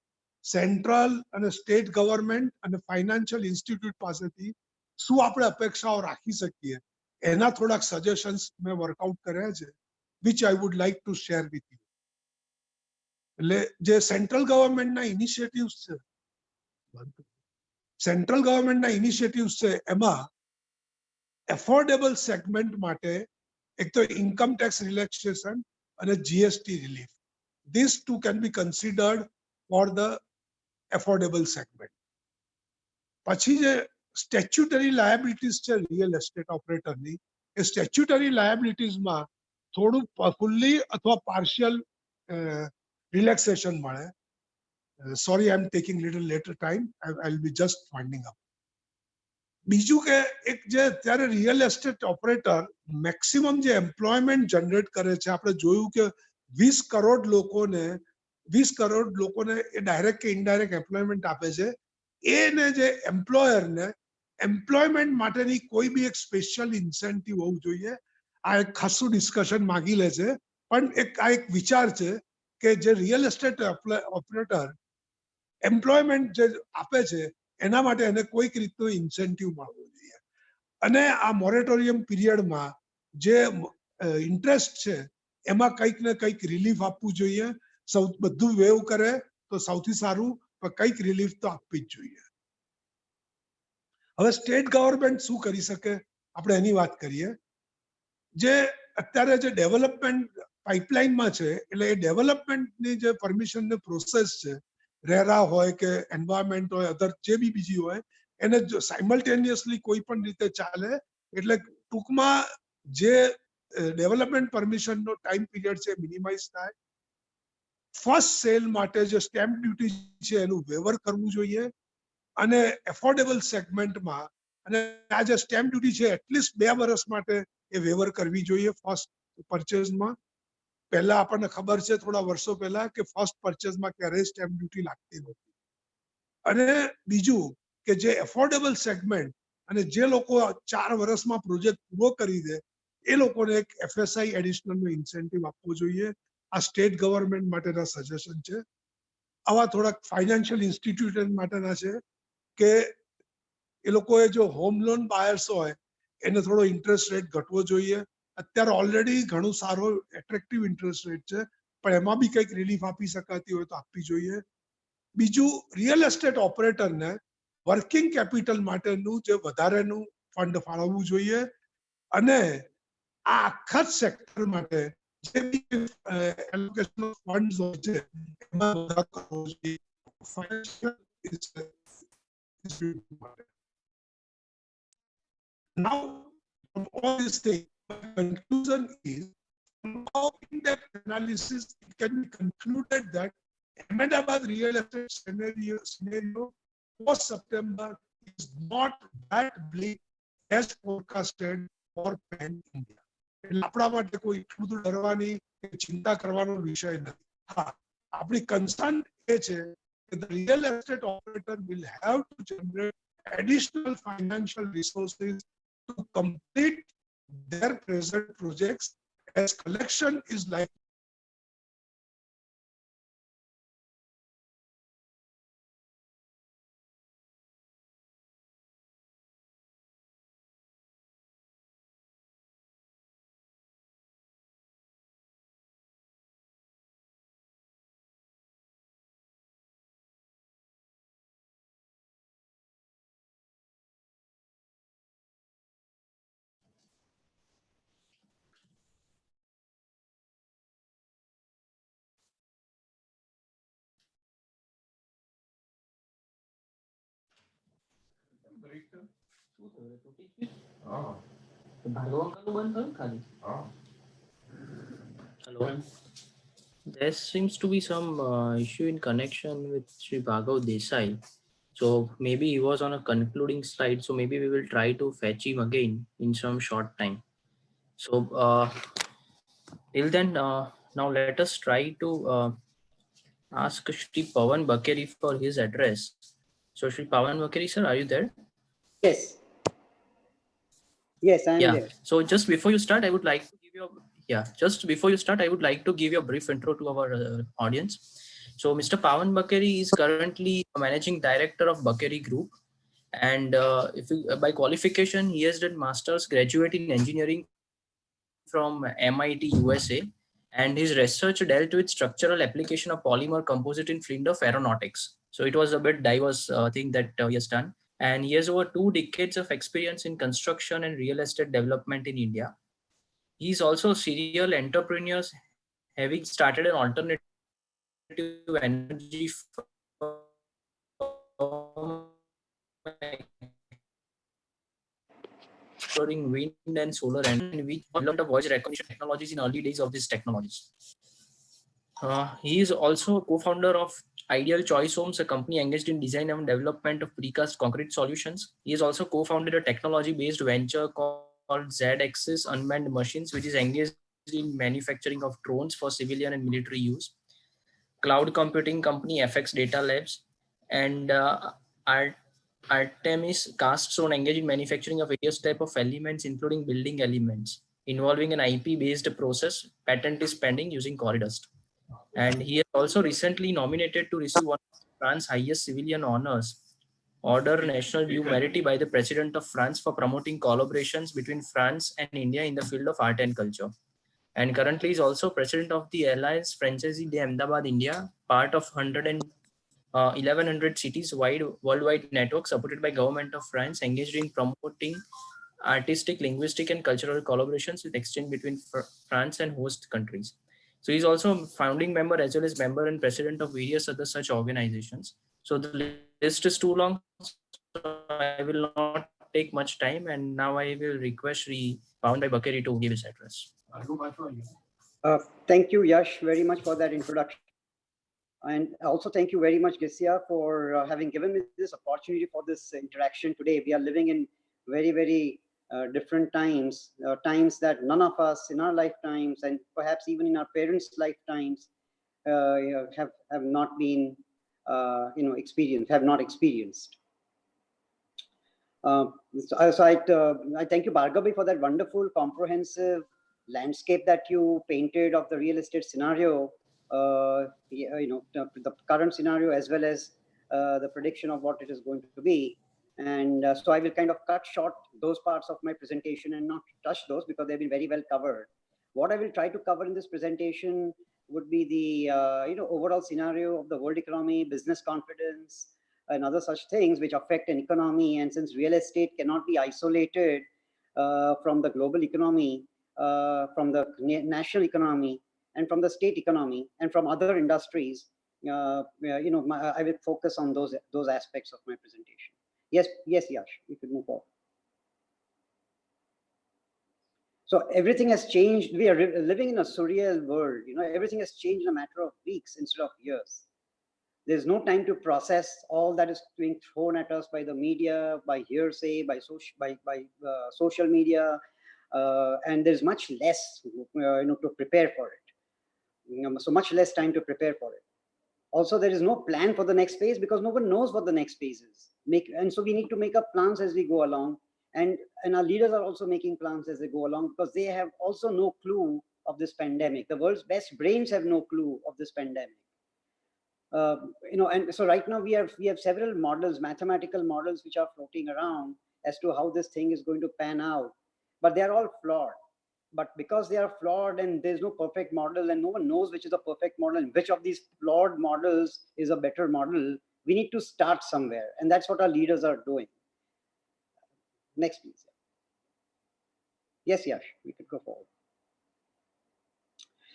સેન્ટ્રલ અને સ્ટેટ ગવર્મેન્ટ અને ફાઇનાન્શિયલ ઇન્સ્ટિટ્યૂટ પાસેથી શું આપણે અપેક્ષાઓ રાખી શકીએ એના થોડાક સજેશન્સ મેં વર્કઆઉટ કર્યા છે, which I would like to share with you. એટલે જે સેન્ટ્રલ ગવર્મેન્ટના ઇનિશિયેટિવ્સ છે, સેન્ટ્રલ ગવર્મેન્ટના ઇનિશિયેટિવ્સ છે એમાં એફોર્ડેબલ સેગમેન્ટ માટે એક તો ઇન્કમ ટેક્સ રિલેક્સેશન અને GST relief, these two can be considered for the affordable segment. પછી જે સ્ટેચ્યુટરી લાયબિલિટીઝ છે રિયલ એસ્ટેટ ઓપરેટરની, એ સ્ટેચ્યુટરી લાયબિલિટીઝમાં થોડું ફુલ્લી અથવા પાર્શિયલ રિલેક્સેશન મળે. Sorry, I am taking little later time, I will be just winding up. બીજું કે એક જે અત્યારે રિયલ એસ્ટેટ ઓપરેટર મેક્સિમમ જે એમ્પ્લોયમેન્ટ જનરેટ કરે છે, આપણે જોયું કે 20 કરોડ લોકોને એ ડાયરેક્ટ કે ઇનડાયરેક્ટ એમ્પ્લોયમેન્ટ આપે છે. એને જે એમ્પ્લોયરને એમ્પ્લોયમેન્ટ માટેની કોઈ બી એક સ્પેશિયલ ઇન્સેન્ટિવ હોવું જોઈએ. આ એક ખાસું ડિસ્કશન માગી લે છે, પણ આ એક વિચાર છે કે જે રિયલ એસ્ટેટ ઓપરેટર એમ્પ્લોયમેન્ટ જે આપે છે એના માટે એને કોઈક રીતનો ઇન્સેન્ટિવ મળવો જોઈએ. અને આ મોરેટોરિયમ પીરિયડમાં જે ઇન્ટરેસ્ટ છે એમાં કંઈક ને કંઈક રિલીફ આપવું જોઈએ. બધું વેવ કરે તો સૌથી સારું, પણ કંઈક રિલીફ તો આપવી જ જોઈએ. હવે સ્ટેટ ગવર્મેન્ટ શું કરી શકે આપણે એની વાત કરીએ. જે અત્યારે જે ડેવલપમેન્ટ પાઇપલાઇનમાં છે, એટલે એ ડેવલપમેન્ટની જે પરમિશનની પ્રોસેસ છે, રેરા હોય કે એન્વાયરમેન્ટ હોય, અધર જે બી બીજી હોય, એને સાયમલ્ટેનિયસલી કોઈ પણ રીતે ચાલે. એટલે ટૂંકમાં જે ડેવલપમેન્ટ પરમિશનનો ટાઈમ પીરિયડ છે મિનિમાઇઝ થાય. ફર્સ્ટ સેલ માટે જે સ્ટેમ્પ ડ્યુટી છે એનું વેવર કરવું જોઈએ. અને એફોર્ડેબલ સેગમેન્ટમાં અને આ જે સ્ટેમ્પ ડ્યુટી છે એટલીસ્ટ 2 વર્ષ માટે એ વેવર કરવી જોઈએ ફર્સ્ટ પરચેઝમાં. પહેલા આપણને ખબર છે થોડા વર્ષો પહેલા કે ફર્સ્ટ પરચેઝમાં ક્યારેય સ્ટેમ્પ ડ્યુટી લાગતી નહોતી. અને બીજું કે જે એફોર્ડેબલ સેગમેન્ટ અને જે લોકો 4 વર્ષમાં પ્રોજેક્ટ પૂરો કરી દે એ લોકોને એક એફએસઆઈ એડિશનલનો ઇન્સેન્ટિવ આપવો જોઈએ. આ સ્ટેટ ગવર્મેન્ટ માટેના સજેશન છે. આવા થોડાક ફાઇનાન્શિયલ ઇન્સ્ટિટ્યુશન માટેના છે કે એ લોકોએ જો હોમ લોન બાયર્સ હોય એને થોડો ઇન્ટરેસ્ટ રેટ ઘટવો જોઈએ. અત્યારે ઓલરેડી ઘણું સારો એટ્રેક્ટિવ ઇન્ટરેસ્ટ રેટ છે, પણ એમાં બી કંઈક રિલીફ આપી શકાતી હોય તો આપવી જોઈએ. બીજું, રિયલ એસ્ટેટ ઓપરેટરને વર્કિંગ કેપિટલ માટેનું જે વધારેનું ફંડ ફાળવવું જોઈએ. અને આ આખા જ સેક્ટર માટે જે બી એલોકેશન ઓફ ફંડ્સ હોય છે એમાં વધારો કરવો જોઈએ. Now, from all these things, my conclusion is, now in that analysis, it can be concluded that Ahmedabad real estate scenario post September is not that bleak as forecasted for Pan India. એટલે આપણા માટે કોઈ એટલું બધું ડરવાની કે ચિંતા કરવાનો વિષય નથી. હા, આપણી કન્સર્ન એ છે કે the real estate operator will have to generate additional financial resources to complete their present projects, as collection is like Hello. There seems to be some issue in connection with Sri Bhargav Desai. So maybe he was on a concluding slide. So maybe we will try to fetch him again in some short time. So till then, now let us try to ask Shri Pawan Bakeri for his address. So Shri Pawan Bakeri, sir, are you there? Yes. Yes, I am Yeah. there. So just before you start, I would like to give you a brief intro to our audience. So Mr. Pawan Bakeri is currently a managing director of Bakeri Group. And by qualification, he has done master's graduate in engineering from MIT, USA. And his research dealt with structural application of polymer composite in field of aeronautics. So it was a bit diverse thing that he has done. And he has over 2 decades of experience in construction and real estate development in India. He is also a serial entrepreneur, having started an alternative energy firm exploring wind and solar energy, which developed a voice recognition technologies in early days of these technologies. He is also a co-founder of Ideal Choice Homes, a company engaged in design and development of precast concrete solutions. He has also co-founded a technology-based venture called Z-Axis Unmanned Machines, which is engaged in manufacturing of drones for civilian and military use. Cloud computing company FX Data Labs, and Artemis Cast Stone engaged in manufacturing of various types of elements, including building elements. involving an IP-based process. Patent is pending using Corridust. And he is also recently nominated to receive one of France's highest civilian honors, Order National du Mérite by the President of France for promoting collaborations between France and India in the field of art and culture. And currently is also president of the Alliance Française d'Ahmedabad, India, part of 1100 cities worldwide network supported by government of France, engaged in promoting artistic, linguistic, and cultural collaborations with exchange between France and host countries. So he's also a founding member as well as member and president of various other such organizations. So the list is too long, so I will not take much time. And now I will request Shri Pawan Bhai Bakeri to give his address. Thank you, Yash, very much for that introduction. And also thank you very much, Gesia, for having given me this opportunity for this interaction today. We are living in very, very different times, times that none of us in our lifetimes and perhaps even in our parents' lifetimes have not been, experienced, have not experienced. So I thank you, Bhargavi, for that wonderful, comprehensive landscape that you painted of the real estate scenario, the current scenario as well as the prediction of what it is going to be. And so I will kind of cut short those parts of my presentation and not touch those because they've been very well covered. What I will try to cover in this presentation would be the overall scenario of the world economy, business confidence, and other such things which affect an economy. And since real estate cannot be isolated from the global economy, from the national economy, and from the state economy, and from other industries, I will focus on those aspects of my presentation. Yes, Yash, we could move forward. So everything has changed. We are living in a surreal world. Everything has changed in a matter of weeks instead of years. There's no time to process all that is being thrown at us by the media, by hearsay, by social media, and there's much less, to prepare for it. So much less time to prepare for it. Also, there is no plan for the next phase because no one knows what the next phase is. And so we need to make up plans as we go along. And our leaders are also making plans as they go along because they have also no clue of this pandemic. The world's best brains have no clue of this pandemic. And so right now we have several models, mathematical models, which are floating around as to how this thing is going to pan out, but they're all flawed. But because they are flawed and there's no perfect model and no one knows which is a perfect model and which of these flawed models is a better model, we need to start somewhere. And that's what our leaders are doing. Next, please. Yes, Yash, we could go forward.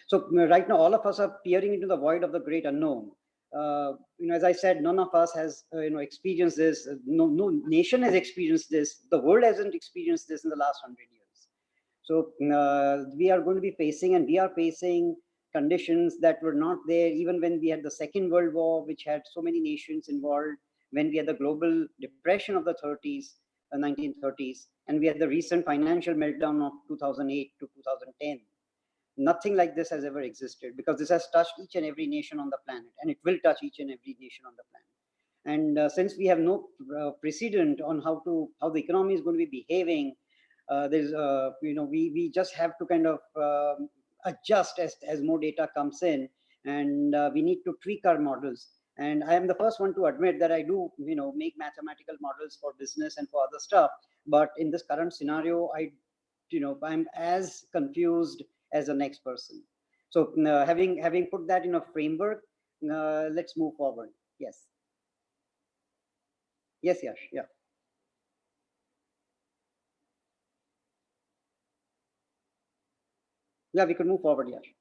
So right now, all of us are peering into the void of the great unknown. As I said, none of us has experienced this. No nation has experienced this. The world hasn't experienced this in the last 100 years. So we are going to be facing, and we are facing conditions that were not there even when we had the Second World War, which had so many nations involved, when we had the global depression of the 1930s, and we had the recent financial meltdown of 2008 to 2010. Nothing like this has ever existed because this has touched each and every nation on the planet, and it will touch each and every nation on the planet. And since we have no precedent on how the economy is going to be behaving, we just have to kind of adjust as more data comes in, and we need to tweak our models. And I am the first one to admit that I do make mathematical models for business and for other stuff, but in this current scenario, I'm as confused as the next person. So having put that in a framework, let's move forward. Yes, Yash, yeah. Yeah, we could move forward, Yash.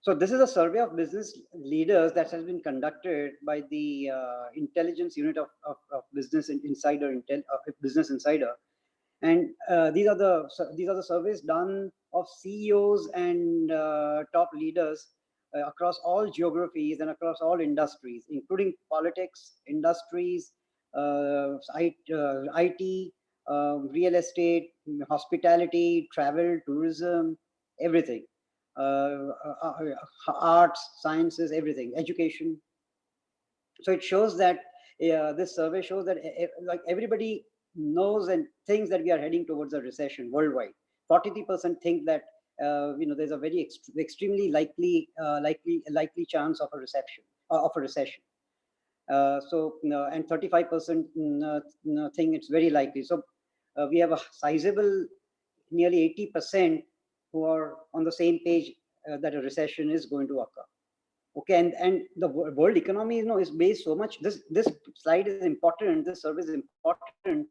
So this is a survey of business leaders that has been conducted by the intelligence unit of Business Insider, Business Insider, and these are the surveys done of CEOs and top leaders across all geographies and across all industries, including politics, industries, IT, real estate, hospitality, travel, tourism, everything, arts, sciences, everything, education. So it shows that this survey shows that like everybody knows and thinks that we are heading towards a recession worldwide. 43% think that there's a very extremely likely chance of a recession. And 35% think it's very likely. So we have a sizable, nearly 80% who are on the same page that a recession is going to occur. Okay, and the world economy, is based so much. This slide is important. This survey is important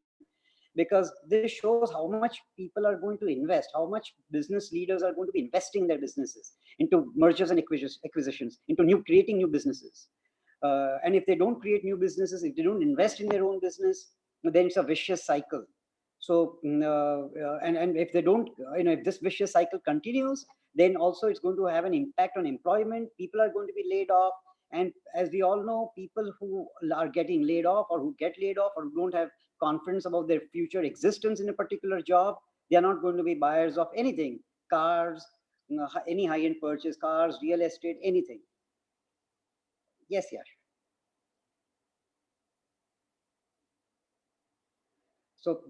because this shows how much people are going to invest, how much business leaders are going to be investing their businesses into mergers and acquisitions, into creating new businesses. And if they don't create new businesses, if they don't invest in their own business, then it's a vicious cycle. So, and if they don't, if this vicious cycle continues, then also it's going to have an impact on employment. People are going to be laid off. And as we all know, people who are getting laid off or who get laid off or who don't have confidence about their future existence in a particular job, they are not going to be buyers of anything, cars, any high-end purchase, cars, real estate, anything. Yes, Yash. So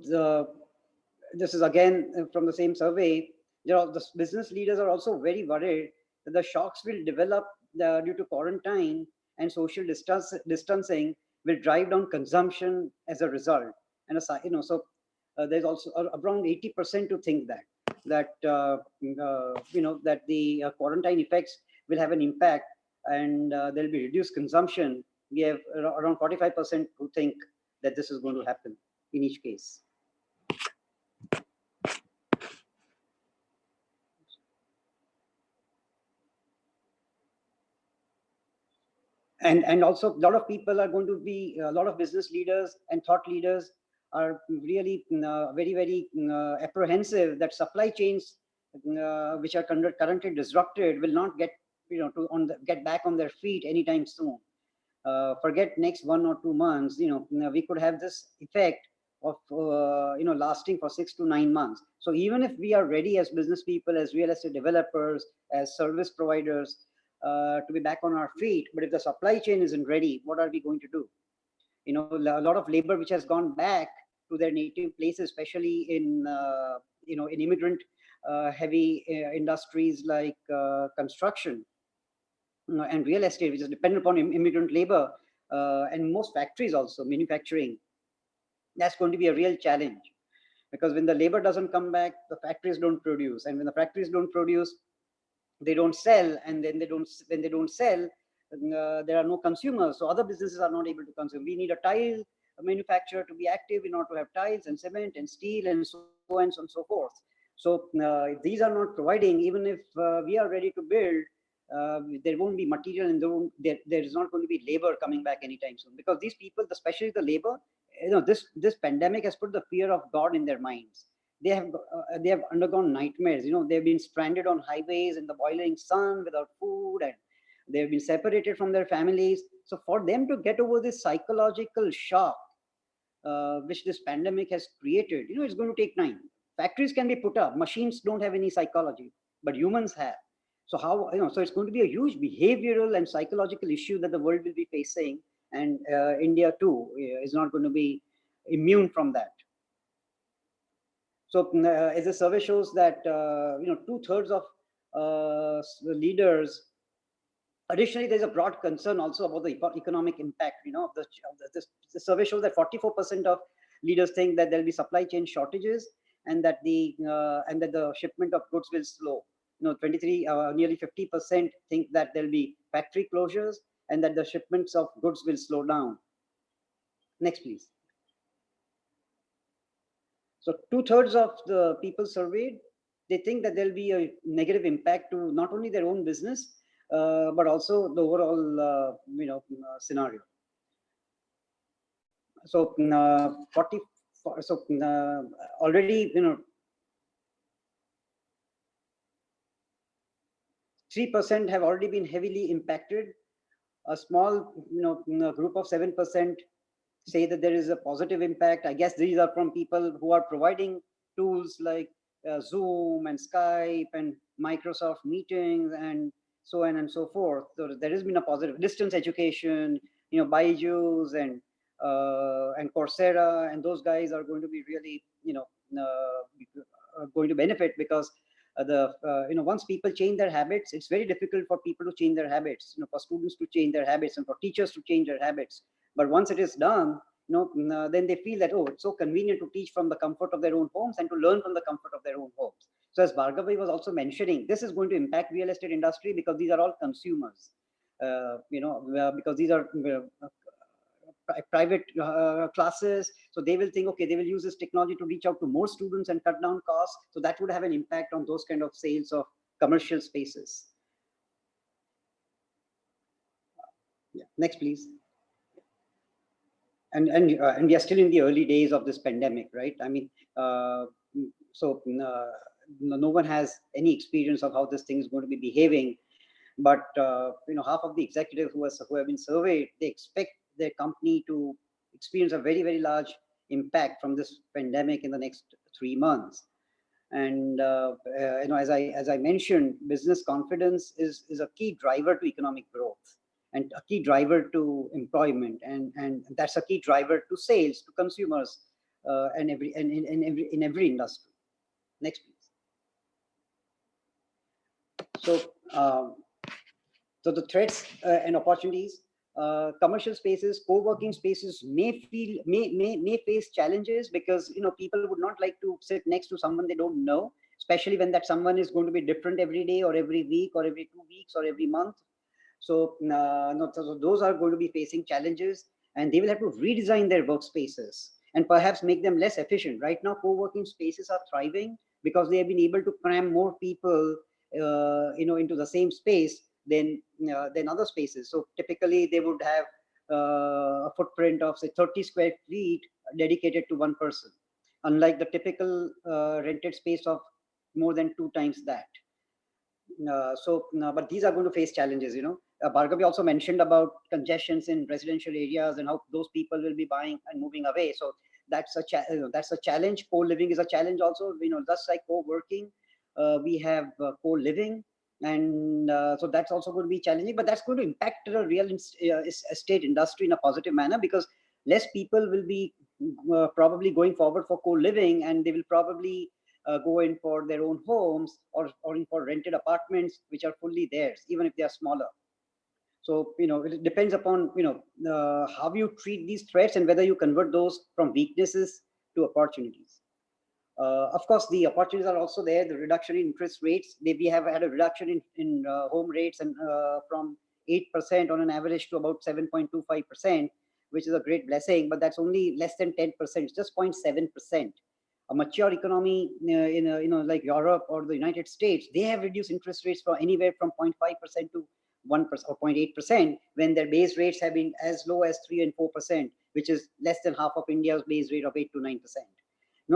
this is again from the same survey. The business leaders are also very worried that the shocks will develop due to quarantine and social distancing will drive down consumption as a result. And so there's also around 80% to think that the quarantine effects will have an impact and there'll be reduced consumption. We have around 45% who think that this is going to happen in each case. And also a lot of people are going to be, a lot of business leaders and thought leaders are really very, very apprehensive that supply chains which are currently disrupted will not get, get back on their feet anytime soon. Forget next 1 or 2 months, we could have this effect of, lasting for 6 to 9 months. So even if we are ready as business people, as real estate developers, as service providers, to be back on our feet, but if the supply chain isn't ready, what are we going to do? A lot of labor which has gone back to their native places, especially in in immigrant heavy industries like construction and real estate, which is dependent upon immigrant labor, and most factories also, manufacturing. That's going to be a real challenge, because when the labor doesn't come back, the factories don't produce, and when the factories don't produce, they don't sell, and then when they don't sell, there are no consumers, so other businesses are not able to consume. We need a tile manufacturer to be active in order to have tiles and cement and steel and so on and so forth. So if these are not providing, even if we are ready to build, there won't be material, and there is not going to be labor coming back anytime soon, because these people, especially the labor, this pandemic has put the fear of God in their minds. They have undergone nightmares. They've been stranded on highways in the boiling sun without food, and they've been separated from their families. So for them to get over this psychological shock, which this pandemic has created, it's going to take time. Factories can be put up. Machines don't have any psychology, but humans have. So how, so it's going to be a huge behavioral and psychological issue that the world will be facing, and India too is not going to be immune from that. So as the survey shows that 2/3 of the leaders. Additionally, there's a broad concern also about the economic impact. The survey shows that 44% of leaders think that there'll be supply chain shortages, and that the shipment of goods will slow. 23, nearly 50% think that there'll be factory closures and that the shipments of goods will slow down. Next, please. So 2/3 of the people surveyed, they think that there'll be a negative impact to not only their own business, but also the overall, scenario. So already, 3% have already been heavily impacted. A small, group of 7% say that there is a positive impact. I guess these are from people who are providing tools like Zoom and Skype and Microsoft meetings and so on and so forth. So there has been a positive. Distance education, Byju's and Coursera, and those guys are going to be really, going to benefit, because once people change their habits, it's very difficult for people to change their habits, for students to change their habits and for teachers to change their habits. But once it is done, then they feel that, oh, it's so convenient to teach from the comfort of their own homes and to learn from the comfort of their own homes. So as Bhargavi was also mentioning, this is going to impact real estate industry because these are all consumers, because these are private classes. So they will think, okay, they will use this technology to reach out to more students and cut down costs. So that would have an impact on those kind of sales of commercial spaces. Yeah, next, please. And we are still in the early days of this pandemic, right? I mean, no one has any experience of how this thing is going to be behaving. But half of the executives who have been surveyed, they expect their company to experience a very, very large impact from this pandemic in the next 3 months. And as I mentioned, business confidence is a key driver to economic growth and a key driver to employment, and that's a key driver to sales to consumers, and in every industry. Next, please. So the threats and opportunities, commercial spaces, co-working spaces may face challenges because people would not like to sit next to someone they don't know, especially when that someone is going to be different every day or every week or every 2 weeks or every month. So, so those are going to be facing challenges, and they will have to redesign their workspaces and perhaps make them less efficient. Right now, co-working spaces are thriving because they have been able to cram more people into the same space than other spaces. So typically they would have a footprint of say 30 square feet dedicated to one person, unlike the typical rented space of more than 2 times that. But these are going to face challenges. Bhargavi also mentioned about congestions in residential areas and how those people will be buying and moving away. So that's a challenge. Co-living is a challenge also. Just like co-working, we have co-living. And so that's also going to be challenging, but that's going to impact the real estate industry in a positive manner, because less people will be probably going forward for co-living, and they will probably go in for their own homes or in for rented apartments, which are fully theirs, even if they are smaller. So, it depends upon, how you treat these threats and whether you convert those from weaknesses to opportunities. Of course, the opportunities are also there. The reduction in interest rates, we have had a reduction in home rates and from 8% on an average to about 7.25%, which is a great blessing, but that's only less than 10%. It's just 0.7%. A mature economy like Europe or the United States, they have reduced interest rates from anywhere from 0.5% to 1% or 0.8%, when their base rates have been as low as 3 and 4%, which is less than half of India's base rate of 8 to 9%.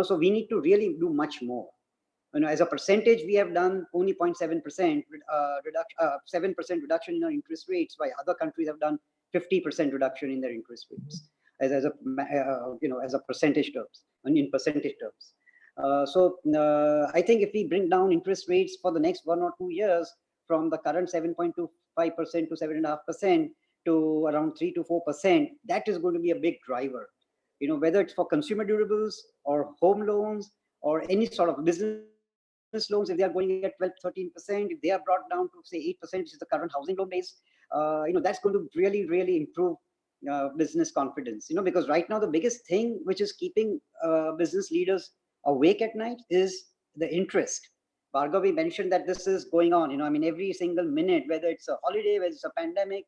So we need to really do much more. As a percentage, we have done only 0.7% reduction, 7% reduction in our interest rates, while other countries have done 50% reduction in their interest rates as a percentage terms and in percentage terms. I think if we bring down interest rates for the next 1 or 2 years from the current 7.25% to 7.5% to around 3 to 4%, that is going to be a big driver. Whether it's for consumer durables or home loans or any sort of business loans, if they are going at 12, 13%, if they are brought down to say 8%, which is the current housing loan base, that's going to really, really improve business confidence. Because right now the biggest thing which is keeping business leaders awake at night is the interest. Bhargavi mentioned that this is going on. Every single minute, whether it's a holiday, whether it's a pandemic,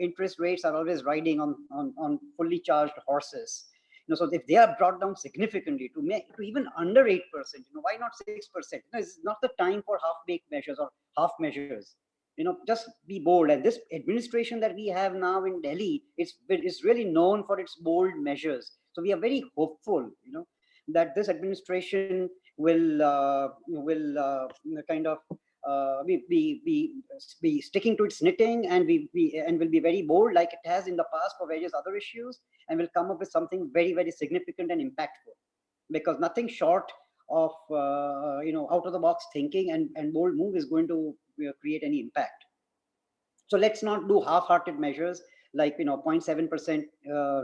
interest rates are always riding on fully charged horses. So if they are brought down significantly to even under 8%, why not 6%? It's not the time for half-baked measures or half measures. Just be bold. And this administration that we have now in Delhi, it's really known for its bold measures. So we are very hopeful, that this administration will kind of be sticking to its knitting, and will be very bold like it has in the past for various other issues, and will come up with something very, very significant and impactful, because nothing short of out of the box thinking and bold move is going to create any impact. So let's not do half-hearted measures like 0.7%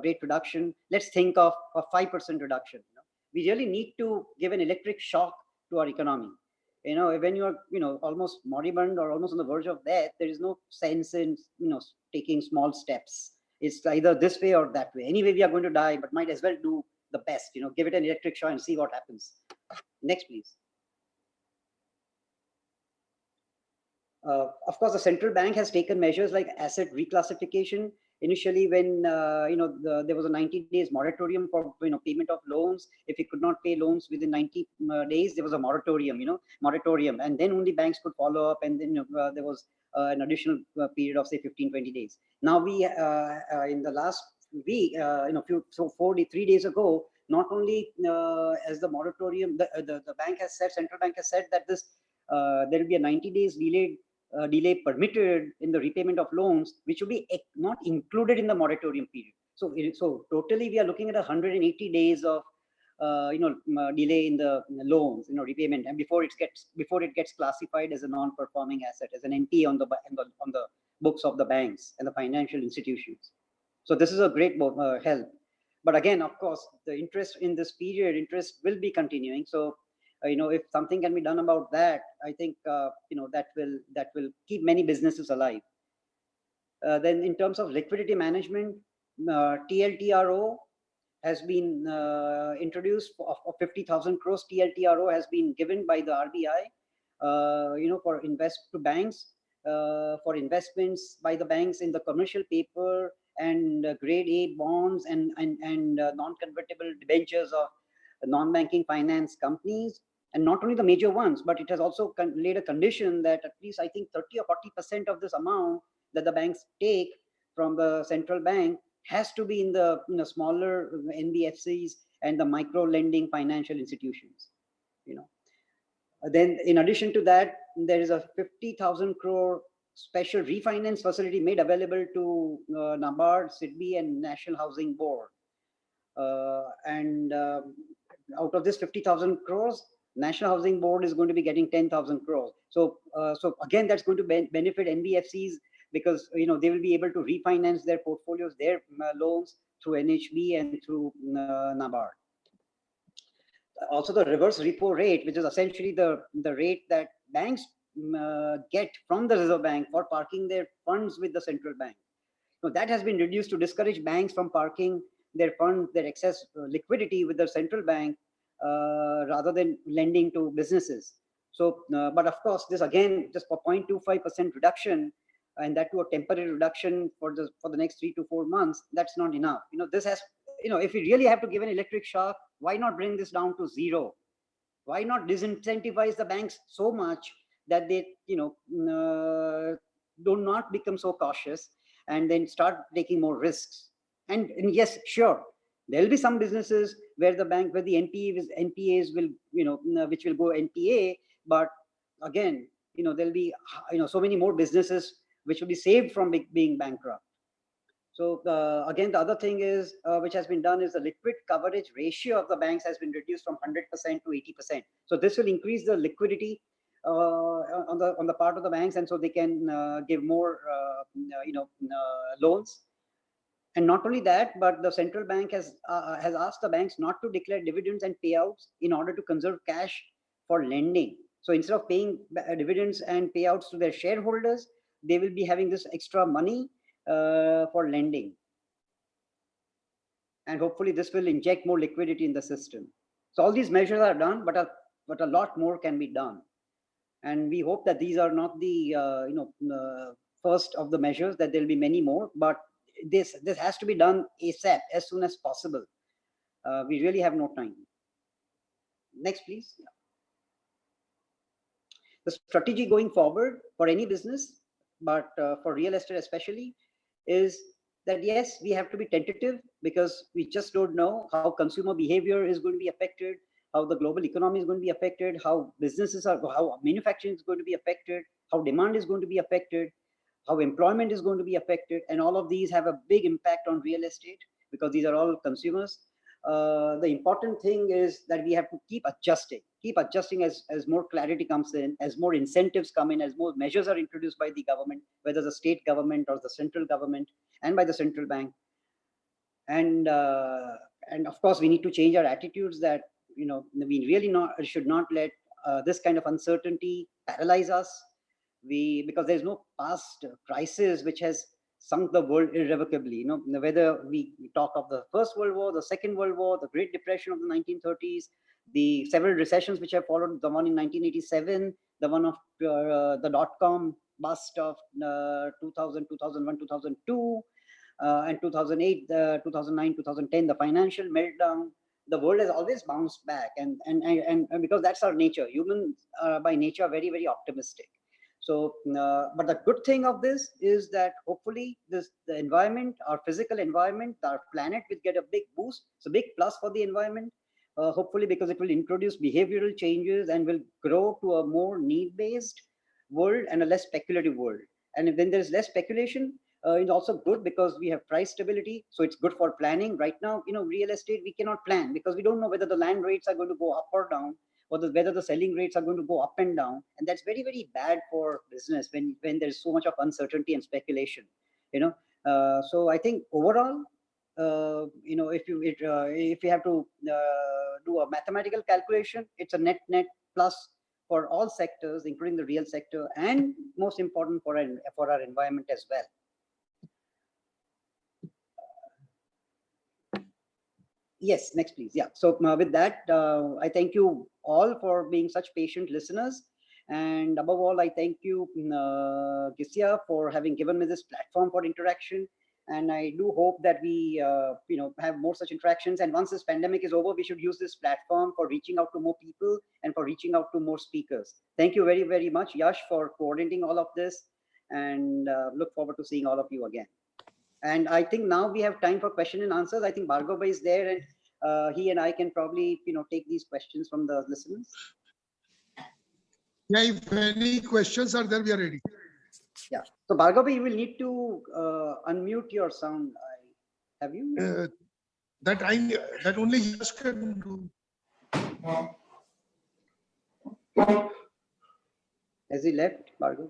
rate reduction. Let's think of a 5% reduction. We really need to give an electric shock to our economy. When you are, almost moribund or almost on the verge of death, there is no sense in, taking small steps. It's either this way or that way. Anyway, we are going to die, but might as well do the best, give it an electric shock and see what happens. Next, please. Of course, the central bank has taken measures like asset reclassification. Initially, when there was a 90 days moratorium for payment of loans. If you could not pay loans within 90 days, there was a moratorium. And then only banks could follow up. And then there was an additional period of say 15-20 days. Now we in the last week, 3 days ago, not only as the moratorium, the bank has said, central bank has said that this there will be a 90 days delay permitted in the repayment of loans, which will be not included in the moratorium period. So totally we are looking at 180 days of delay in the loans, repayment, and before it gets classified as a non-performing asset, as an NPA on the books of the banks and the financial institutions. So this is a great help. But again, of course, the interest in this period will be continuing. So if something can be done about that, I think that will keep many businesses alive. Then in terms of liquidity management, TLTRO has been introduced of 50,000 crores. TLTRO has been given by the RBI, for to banks, for investments by the banks in the commercial paper and grade A bonds and non-convertible debentures of non-banking finance companies. And not only the major ones, but it has also laid a condition that at least I think 30 or 40% of this amount that the banks take from the central bank has to be in the smaller NBFCs and the micro lending financial institutions. Then in addition to that, there is a 50,000 crore special refinance facility made available to NABARD, SIDBI, and National Housing Board. Out of this 50,000 crores, National Housing Board is going to be getting 10,000 crores. So again, that's going to benefit NBFCs because they will be able to refinance their portfolios, their loans through NHB and through NABARD. Also, the reverse repo rate, which is essentially the rate that banks get from the Reserve Bank for parking their funds with the central bank. So that has been reduced to discourage banks from parking their funds, their excess liquidity with the central bank rather than lending to businesses. So, but of course, this again just for 0.25% reduction, and that to a temporary reduction for the next 3 to 4 months. That's not enough. This has if we really have to give an electric shock, why not bring this down to zero? Why not disincentivize the banks so much that they do not become so cautious and then start taking more risks? And yes, sure, there will be some businesses where the NPAs will which will go NPA, but again there'll be so many more businesses which will be saved from being bankrupt. So again, the other thing is which has been done is the liquid coverage ratio of the banks has been reduced from 100% to 80%. So this will increase the liquidity on the part of the banks, and so they can give more loans. And not only that, but the central bank has asked the banks not to declare dividends and payouts in order to conserve cash for lending. So instead of paying dividends and payouts to their shareholders, they will be having this extra money for lending. And hopefully this will inject more liquidity in the system. So all these measures are done, but a lot more can be done. And we hope that these are not the first of the measures, that there will be many more, but this has to be done ASAP, as soon as possible. We really have no time. Next, please. The strategy going forward for any business, but for real estate especially, is that yes, we have to be tentative because we just don't know how consumer behavior is going to be affected, how the global economy is going to be affected, how manufacturing is going to be affected, how demand is going to be affected, how employment is going to be affected, and all of these have a big impact on real estate because these are all consumers. The important thing is that we have to keep adjusting as more clarity comes in, as more incentives come in, as more measures are introduced by the government, whether the state government or the central government, and by the central bank. And of course, we need to change our attitudes that we really should not let this kind of uncertainty paralyze us. Because there's no past crisis which has sunk the world irrevocably. Whether we talk of the First World War, the Second World War, the Great Depression of the 1930s, the several recessions which have followed, the one in 1987, the one of the dot-com bust of 2000, 2001, 2002, and 2008, 2009, 2010, the financial meltdown. The world has always bounced back, and because that's our nature. Humans are by nature very, very optimistic. So, but the good thing of this is that hopefully the environment, our physical environment, our planet will get a big boost. It's a big plus for the environment, hopefully, because it will introduce behavioral changes and will grow to a more need-based world and a less speculative world. And when there's less speculation, it's also good because we have price stability. So it's good for planning. Right now, real estate, we cannot plan because we don't know whether the land rates are going to go up or down, or whether the selling rates are going to go up and down. And that's very, very bad for business when there's so much of uncertainty and speculation. So I think overall, if you have to do a mathematical calculation, it's a net plus for all sectors, including the real sector, and most important for our environment as well. Yes, next please. Yeah. So with that, I thank you all for being such patient listeners. And above all, I thank you, Gisia, for having given me this platform for interaction. And I do hope that we, have more such interactions. And once this pandemic is over, we should use this platform for reaching out to more people and for reaching out to more speakers. Thank you very, very much, Yash, for coordinating all of this. And look forward to seeing all of you again. And I think now we have time for question and answers. I think Bhargav is there, and he and I can probably, take these questions from the listeners. Yeah, if any questions are there, we are ready. Yeah. So Bhargav, you will need to unmute your sound. Have you? That only Yash can do. Has he left, Bhargav?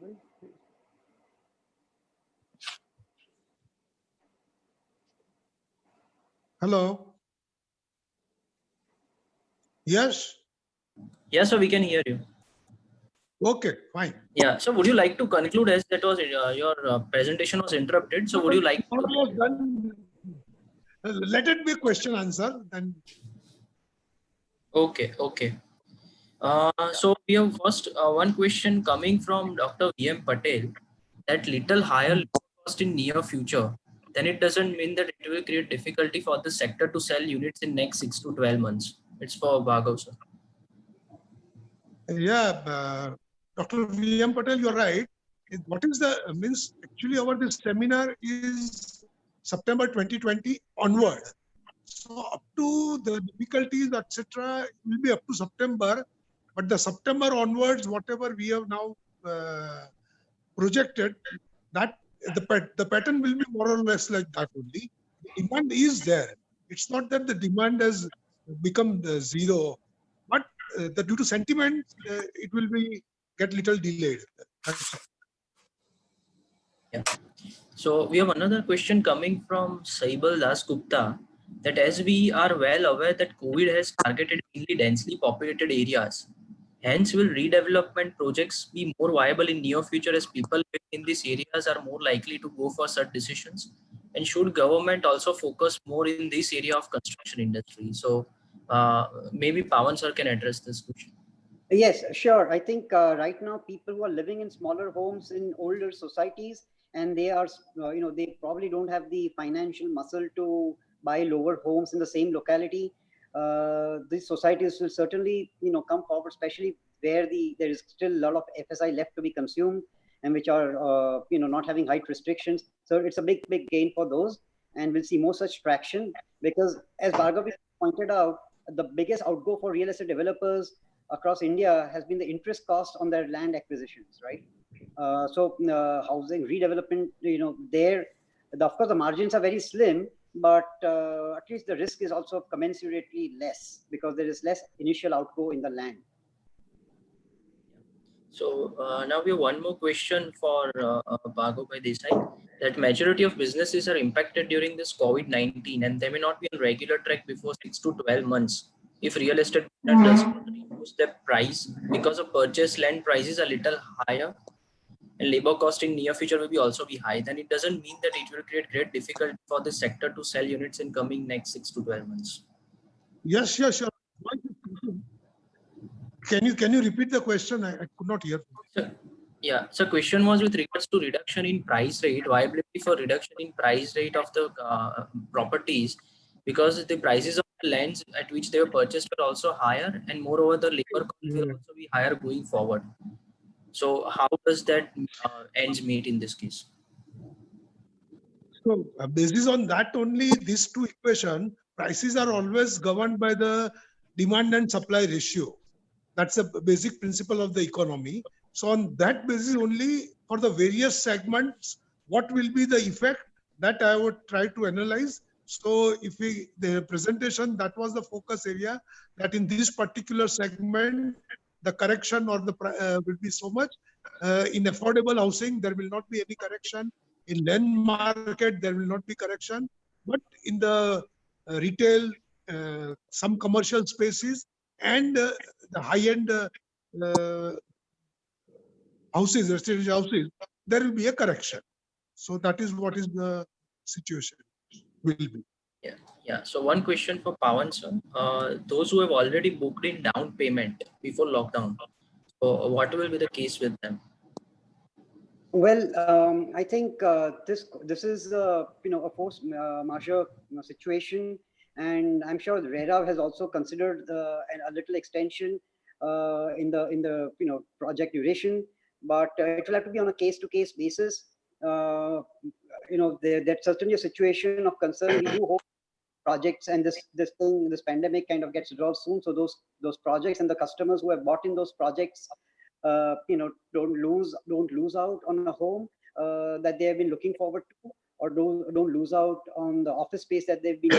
Hello. Yes. Yeah, so we can hear you. Okay, fine. Yeah. So would you like to conclude, as that was your presentation was interrupted? So would you like to? Let it be a question answer. Then. Okay. So we have first one question coming from Dr. V.M. Patel, that little higher cost in near future, then it doesn't mean that it will create difficulty for the sector to sell units in next 6 to 12 months. It's for Bhargav, sir. Yeah, Dr. V.M. Patel, you're right. What is actually this seminar is September 2020 onward. So up to the difficulties, etc., will be up to September. But the September onwards, whatever we have now projected, that the pattern will be more or less like that only. Demand is there. It's not that the demand has become zero, but due to sentiment, it will get little delayed. Yeah. So we have another question coming from Saibal Das Gupta, that as we are well aware that COVID has targeted mainly densely populated areas, hence will redevelopment projects be more viable in near future as people in these areas are more likely to go for such decisions? And should government also focus more in this area of construction industry? So maybe Pawan sir can address this question. Yes, sure. I think right now people who are living in smaller homes in older societies, and they are, they probably don't have the financial muscle to buy lower homes in the same locality. These societies will certainly, come forward, especially where there is still a lot of FSI left to be consumed, and which are, not having height restrictions. So it's a big gain for those, and we'll see more such traction, because as Bhargav pointed out, the biggest outgo for real estate developers across India has been the interest cost on their land acquisitions, right? So housing redevelopment, of course the margins are very slim, but at least the risk is also commensurately less because there is less initial outgo in the land. So now we have one more question for Bhargav Desai, that majority of businesses are impacted during this COVID-19 and they may not be on regular track before 6 to 12 months if real estate does not reduce the price because of purchase land prices a little higher and labor cost in near future will be also be high, then it doesn't mean that it will create great difficulty for the sector to sell units in coming next 6 to 12 months. Yes, yes, sure. Can you repeat the question? I could not hear. So, yeah, so question was with regards to reduction in price rate, viability for reduction in price rate of the properties, because the prices of the lands at which they were purchased were also higher, and moreover the labor cost will also be higher going forward. So how does that ends meet in this case? So basis on that only, these two equation, prices are always governed by the demand and supply ratio. That's a basic principle of the economy. So on that basis only, for the various segments, what will be the effect, that I would try to analyze. So if the presentation, that was the focus area, that in this particular segment, the correction or the will be so much. In affordable housing, there will not be any correction. In land market, there will not be correction. But in the retail, some commercial spaces, and the high-end houses, residential houses, there will be a correction. So that is what is the situation will be. Yeah. So one question for Pawan sir. Those who have already booked in down payment before lockdown, so what will be the case with them? Well, I think this is a force majeure situation, and I'm sure RERA has also considered a little extension in the project duration, but it will have to be on a case-to-case basis. That's certainly a situation of concern. We do hope projects and this pandemic kind of gets resolved soon, so those projects and the customers who have bought in those projects don't lose out on a home that they have been looking forward to, or don't lose out on the office space that they've been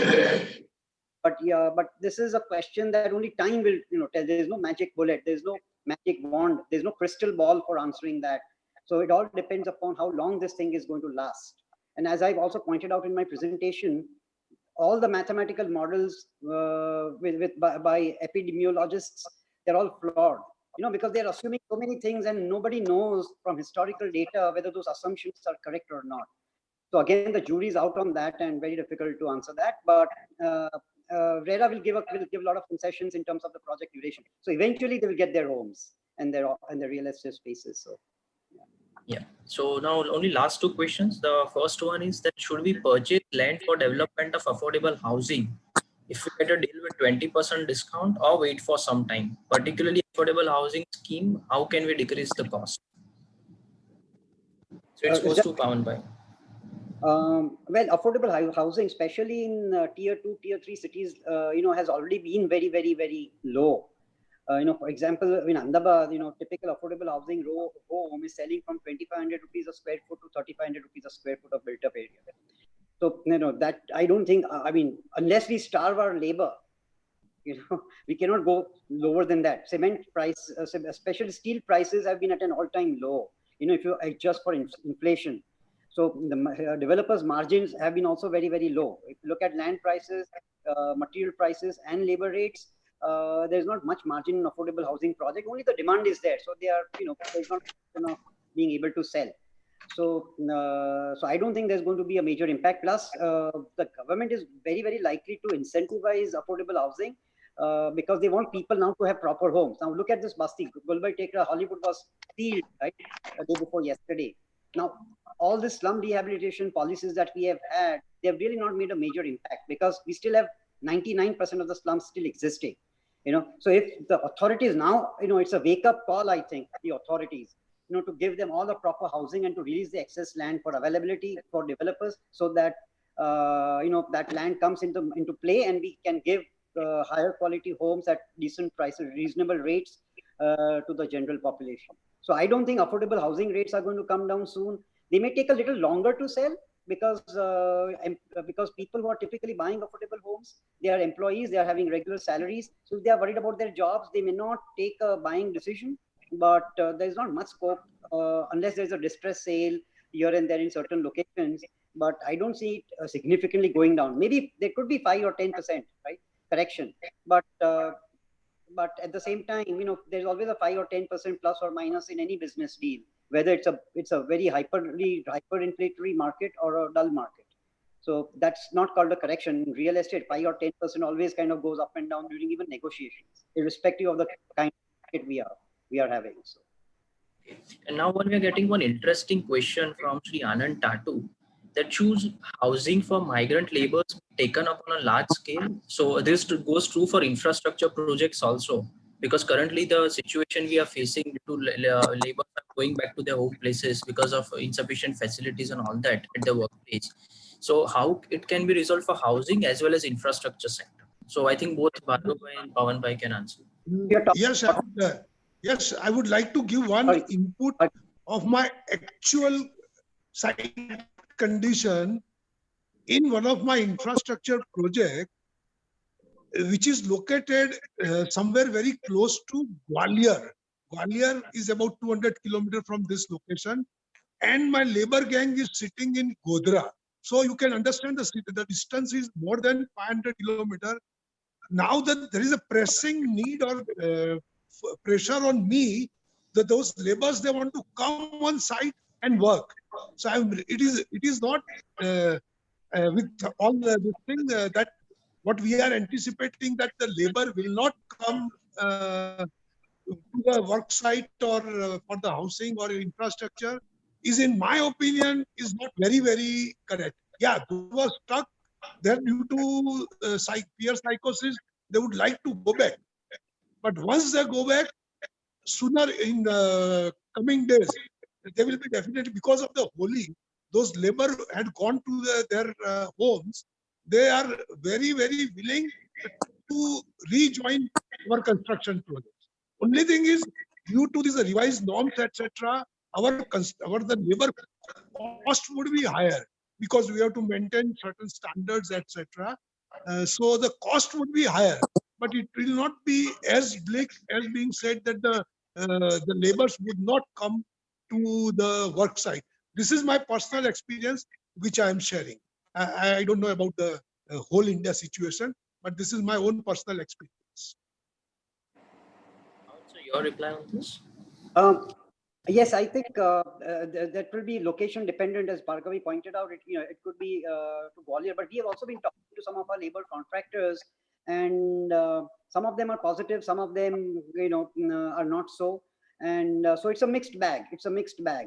but this is a question that only time will tell. There's no magic bullet, there's no magic wand, there's no crystal ball for answering that. So it all depends upon how long this thing is going to last. And as I've also pointed out in my presentation, all the mathematical models by epidemiologists, they're all flawed, because they're assuming so many things and nobody knows from historical data whether those assumptions are correct or not. So again, the jury is out on that and very difficult to answer that. But RERA will give a lot of concessions in terms of the project duration. So eventually they will get their homes and their real estate spaces. So. Yeah. So now only last two questions. The first one is that should we purchase land for development of affordable housing if we get a deal with 20% discount, or wait for some time? Particularly affordable housing scheme, how can we decrease the cost? So it goes to Pawan Bhai. Well, affordable housing, especially in tier 2, tier 3 cities, has already been very, very, very low. For example, in Ahmedabad, typical affordable housing home is selling from 2,500 rupees a square foot to 3,500 rupees a square foot of built-up area. So, that I don't think, unless we starve our labor, we cannot go lower than that. Cement price, especially steel prices, have been at an all-time low, if you adjust for inflation. So the developers' margins have been also very, very low. If you look at land prices, material prices, and labor rates, there's not much margin in affordable housing project. Only the demand is there, so they are, there's not being able to sell. So, so I don't think there's going to be a major impact. Plus, the government is very, very likely to incentivize affordable housing because they want people now to have proper homes. Now, look at this Basti, Gulbarga Tekra, Hollywood was sealed, right, the day before yesterday. Now, all the slum rehabilitation policies that we have had, they have really not made a major impact because we still have 99% of the slums still existing. So if the authorities now, it's a wake-up call, I think, the authorities, to give them all the proper housing and to release the excess land for availability for developers, so that that land comes into play and we can give higher quality homes at decent prices, reasonable rates to the general population. So I don't think affordable housing rates are going to come down soon. They may take a little longer to sell because people who are typically buying affordable homes, they are employees, they are having regular salaries. So if they are worried about their jobs, they may not take a buying decision. But there's not much scope unless there's a distress sale here and there in certain locations. But I don't see it significantly going down. Maybe there could be 5 or 10%, right? Correction. But but at the same time, there's always a 5 or 10% plus or minus in any business deal, whether it's a very hyperinflationary market or a dull market. So that's not called a correction. In real estate, 5 or 10% always kind of goes up and down during even negotiations, irrespective of the kind of market we are having. So. And now when we are getting one interesting question from Sri Anand Tatu, that choose housing for migrant laborers taken up on a large scale. So this goes true for infrastructure projects also, because currently the situation we are facing due to labor going back to their home places because of insufficient facilities and all that at the workplace. So how it can be resolved for housing as well as infrastructure sector. So I think both Bhargav and Pawan Bhai can answer. Yes, I would like to give one input of my actual site condition in one of my infrastructure project, which is located somewhere very close to Gwalior. Gwalior is about 200 kilometers from this location, and my labor gang is sitting in Godhra. So you can understand the distance is more than 500 kilometers. Now that there is a pressing need or pressure on me, that those laborers, they want to come on site and work. So it is not with all this thing that what we are anticipating, that the labor will not come to the work site or for the housing or infrastructure, is, in my opinion, is not very, very correct. Yeah, those who are stuck there due to peer psychosis, they would like to go back. But once they go back, sooner in the coming days, they will be definitely, because of the Holi, those labor had gone to their homes. They are very, very willing to rejoin our construction projects. Only thing is, due to these revised norms, etc., the labor cost would be higher because we have to maintain certain standards, etc. So the cost would be higher, but it will not be as bleak as being said that the laborers would not come to the work site. This is my personal experience, which I am sharing. I don't know about the whole India situation, but this is my own personal experience. So your reply on this? Yes, I think that will be location dependent, as Bhargavi pointed out. It could be to Gwalior, but we have also been talking to some of our labor contractors, and some of them are positive, some of them are not so, and so it's a mixed bag.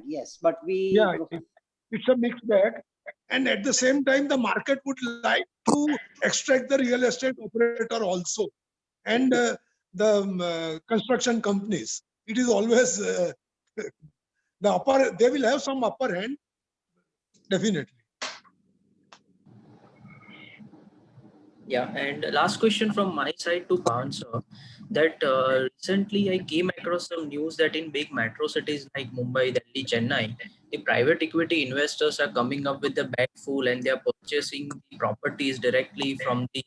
Yes, but it's a mixed bag, and at the same time, the market would like to extract the real estate operator also, and the construction companies. It is always they will have some upper hand, definitely. Yeah, and last question from my side to Pawan sir, that recently I came across some news that in big metro cities like Mumbai, Delhi, Chennai, the private equity investors are coming up with the bag full and they are purchasing the properties directly from the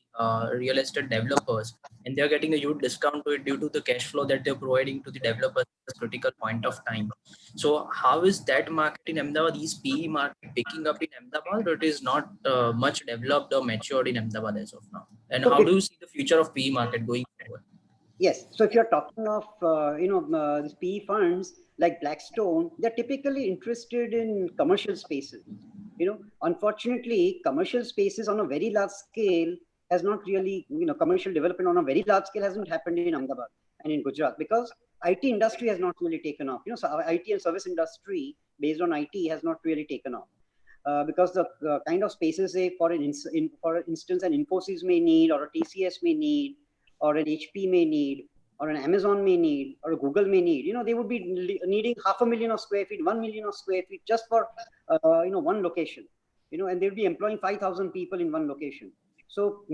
real estate developers, and they are getting a huge discount to it due to the cash flow that they're providing to the developers at this critical point of time. So how is that market in Ahmedabad, is PE market picking up in Ahmedabad, or it is not much developed or matured in Ahmedabad as of now? And how do you see the future of PE market going forward? Yes. So if you're talking of, these PE funds like Blackstone, they're typically interested in commercial spaces. Unfortunately, commercial spaces on a very large scale has not really, commercial development on a very large scale hasn't happened in Ahmedabad and in Gujarat, because IT industry has not really taken off. So our IT and service industry based on IT has not really taken off. Because the kind of spaces, say, for instance, an Infosys may need, or a TCS may need, or an HP may need, or an Amazon may need, or a Google may need. They would be needing 500,000 square feet, 1 million square feet just for one location. And they'll be employing 5,000 people in one location. So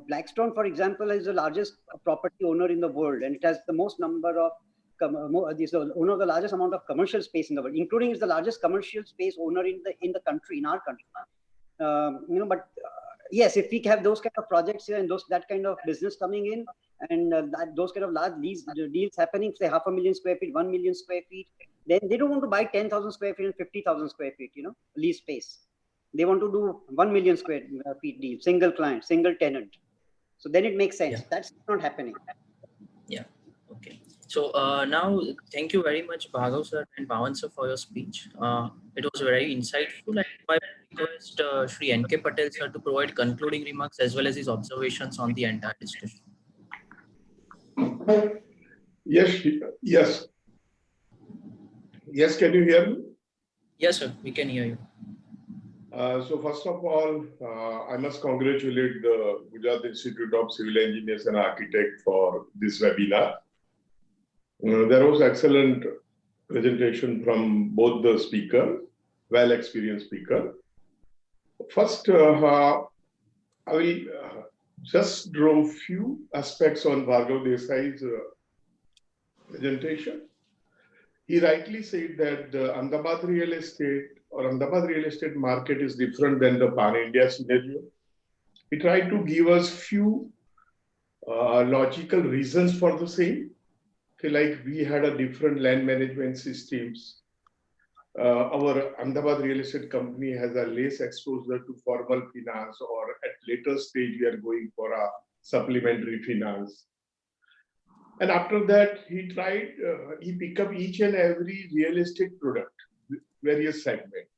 Blackstone, for example, is the largest property owner in the world, and it has the most number of is the owner of the largest amount of commercial space in the world, including is the largest commercial space owner in the country, in our country. But yes, if we have those kind of projects here and that kind of business coming in, and those kind of large deals happening, say 500,000 square feet, 1 million square feet, then they don't want to buy 10,000 square feet and 50,000 square feet, lease space. They want to do 1 million square feet deal, single client, single tenant. So then it makes sense. Yeah. That's not happening. Yeah. Okay. So now, thank you very much, Bhargav sir and Pawan sir, for your speech. It was very insightful. And I request Shri N.K. Patel sir to provide concluding remarks as well as his observations on the entire discussion. Yes, yes, yes. Can you hear me? Yes, sir. We can hear you. So first of all, I must congratulate the Gujarat Institute of Civil Engineers and Architects for this webinar. There was excellent presentation from both the speaker, well-experienced speaker. First, I will just draw few aspects on Bhargav Desai's presentation. He rightly said that the Ahmedabad real estate or Ahmedabad real estate market is different than the pan-India scenario. He tried to give us few logical reasons for the same. Like we had a different land management systems. Our Ahmedabad real estate company has a less exposure to formal finance, or at later stage we are going for a supplementary finance. And after that, he tried, he picked up each and every real estate product, various segments.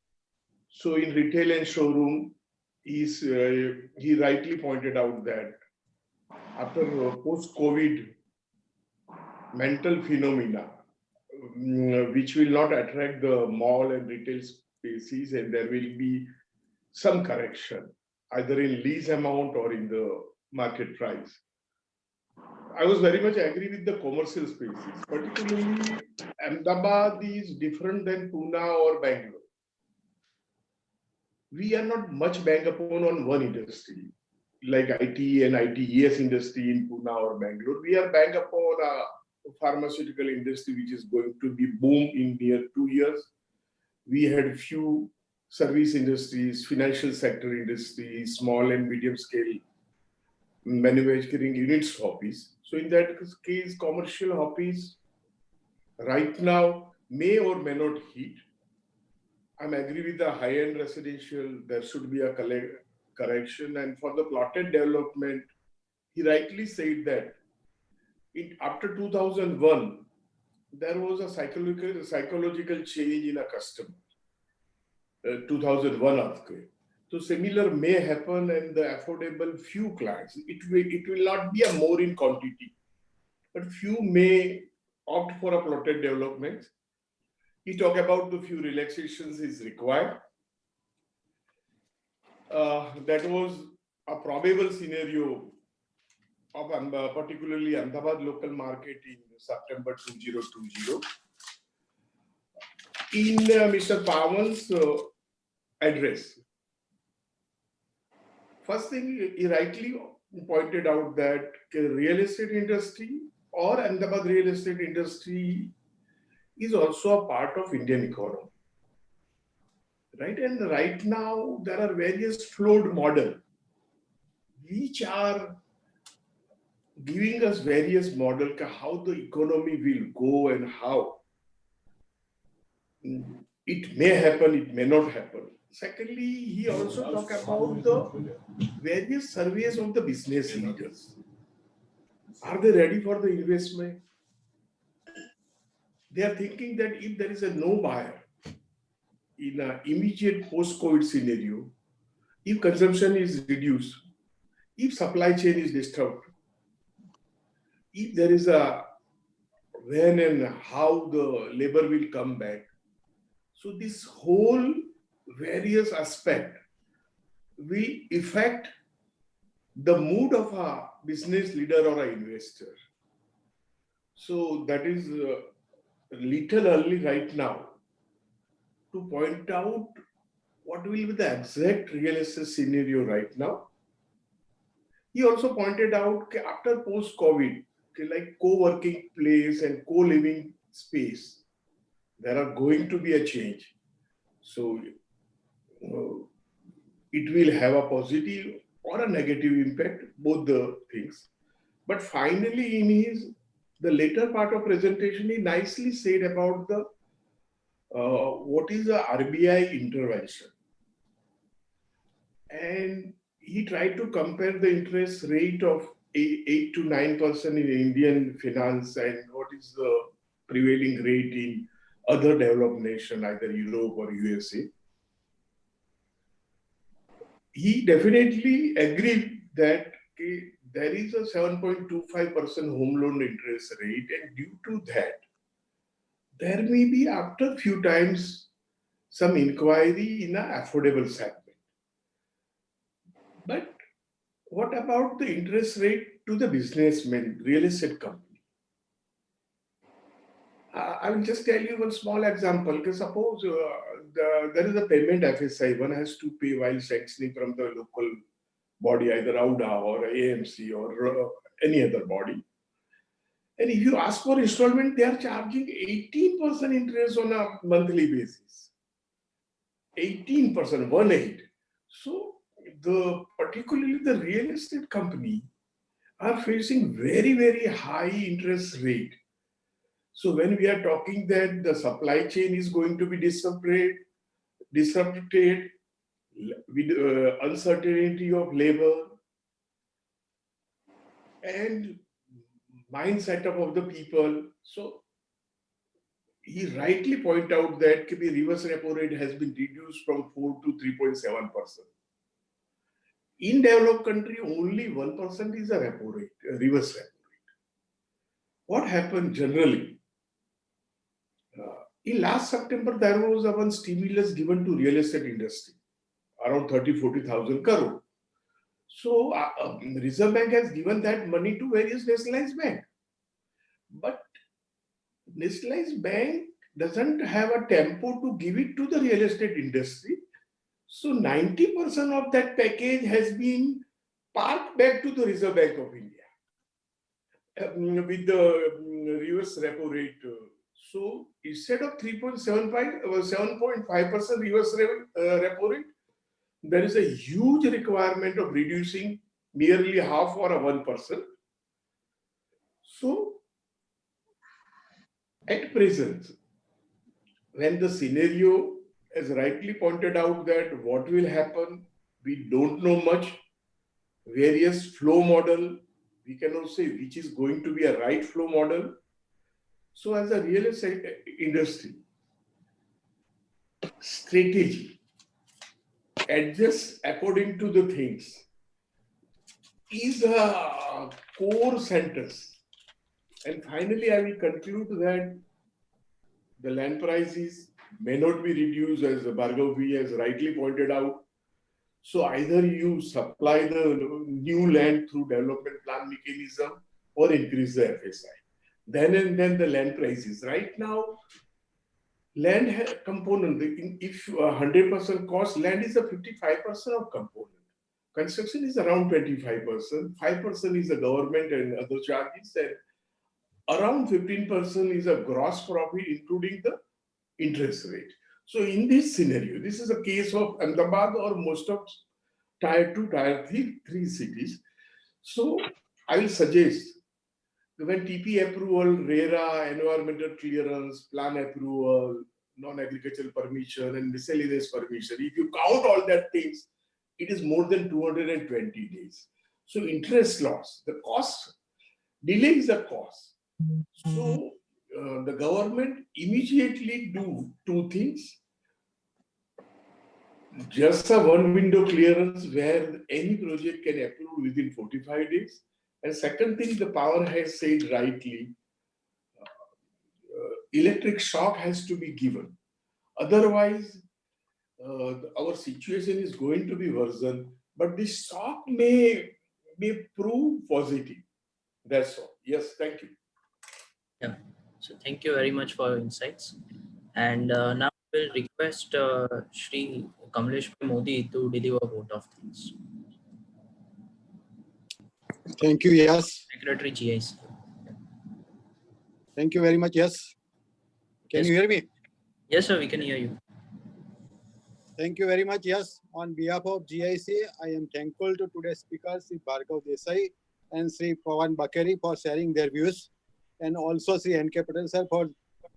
So in retail and showroom, he rightly pointed out that after post-COVID mental phenomena, which will not attract the mall and retail spaces, and there will be some correction, either in lease amount or in the market price. I was very much agree with the commercial spaces, particularly Ahmedabad is different than Pune or Bangalore. We are not much bang upon on one industry, like IT and ITES industry in Pune or Bangalore. We are bang upon a pharmaceutical industry, which is going to be boom in near 2 years. We had few service industries, financial sector industries, small and medium scale manufacturing units hobbies. So in that case, commercial hobbies right now may or may not hit. I'm agree with the high-end residential, there should be a correction. And for the plotted development, he rightly said that after 2001, there was a psychological change in a customer. 2001 earthquake. So similar may happen, and the affordable few clients, it will not be a more in quantity, but few may opt for a plotted development. He talked about the few relaxations is required. That was a probable scenario of particularly Ahmedabad local market in September 2020. In Mr. Pawan's address, first thing, he rightly pointed out that the real estate industry or Ahmedabad real estate industry is also a part of Indian economy, right? And right now there are various flowed models which are giving us various models how the economy will go and how it may happen, it may not happen. Secondly, he also talked about the various surveys of the business leaders. Are they ready for the investment? They are thinking that if there is a no buyer in an immediate post-COVID scenario, if consumption is reduced, if supply chain is disturbed, if there is a when and how the labor will come back. So this whole various aspect will affect the mood of a business leader or an investor. So that is a little early right now to point out what will be the exact real estate scenario right now. He also pointed out that after post-COVID, like co-working place and co-living space, there are going to be a change. So it will have a positive or a negative impact, both the things. But finally, in the later part of presentation, he nicely said about the what is the RBI intervention. And he tried to compare the interest rate of 8 to 9% in Indian finance and what is the prevailing rate in other developed nations, either Europe or USA. He definitely agreed that there is a 7.25% home loan interest rate, and due to that, there may be after few times some inquiry in an affordable segment. But what about the interest rate to the businessman, real estate company? I will just tell you one small example. Because suppose there is a payment FSI, one has to pay while sanctioning from the local body, either AUDA or AMC or any other body. And if you ask for installment, they are charging 18% interest on a monthly basis. 18%, 1/8. So particularly the real estate company are facing very, very high interest rate. So when we are talking that the supply chain is going to be disrupted with uncertainty of labor and mindset of the people. So he rightly point out that the reverse repo rate has been reduced from 4 to 3.7%. In developed country, only 1% is a repo rate, a reverse repo rate. What happened generally? In last September, there was one stimulus given to real estate industry, around 30-40,000 crore. So Reserve Bank has given that money to various nationalized banks. But nationalized bank doesn't have a tempo to give it to the real estate industry. So 90% of that package has been parked back to the Reserve Bank of India with the reverse repo rate. So instead of 3.75 or 7.5% reverse repo rate, there is a huge requirement of reducing nearly half or a 1%. So at present, when the scenario has rightly pointed out that what will happen, we don't know much. Various flow model, we cannot say which is going to be a right flow model. So as a real estate industry, strategy, adjust according to the things, is a core sentence. And finally, I will conclude that the land prices may not be reduced, as Bhargav has rightly pointed out. So either you supply the new land through development plan mechanism or increase the FSI. Then and then the land prices. Right now, land component, if 100% cost, land is a 55% of component. Construction is around 25%, 5% is the government and other charges, and around 15% is a gross profit, including the interest rate. So in this scenario, this is a case of Ahmedabad or most of Tier 2, Tier 3 cities. So I will suggest when TP approval, RERA, environmental clearance, plan approval, non-agricultural permission, and miscellaneous permission, if you count all that things, it is more than 220 days. So interest loss, the cost, delay is a cost. So the government immediately do two things. Just a one window clearance where any project can approve within 45 days. And second thing, the power has said rightly, electric shock has to be given. Otherwise, our situation is going to be worsened, but this shock may prove positive. That's all. Yes, thank you. Yeah. So thank you very much for your insights. And now we'll request Shri Kamlesh Modi to deliver a vote of thanks. Thank you. Yes. Secretary GIC. Thank you very much. Yes. Can Yes. you hear me? Yes, sir, we can hear you. Thank you very much. Yes. On behalf of GIC, I am thankful to today's speakers, Sri Bhargav Desai and Sri Pawan Bakeri for sharing their views, and also Sri N.K. Patel sir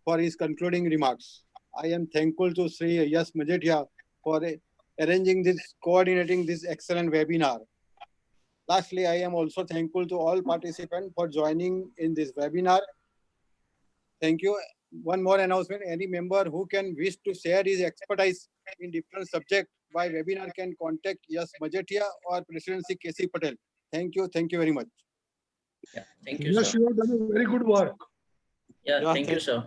for his concluding remarks. I am thankful to Sri Yash Majetia for arranging this, coordinating this excellent webinar. Lastly, I am also thankful to all participants for joining in this webinar. Thank you. One more announcement. Any member who can wish to share his expertise in different subjects by webinar can contact Yash Majetia or President Sri K.C. Patel. Thank you. Thank you very much. Yeah, thank you, Yes, sir. you have done a very good work. Yeah, Yeah, thank you, thank-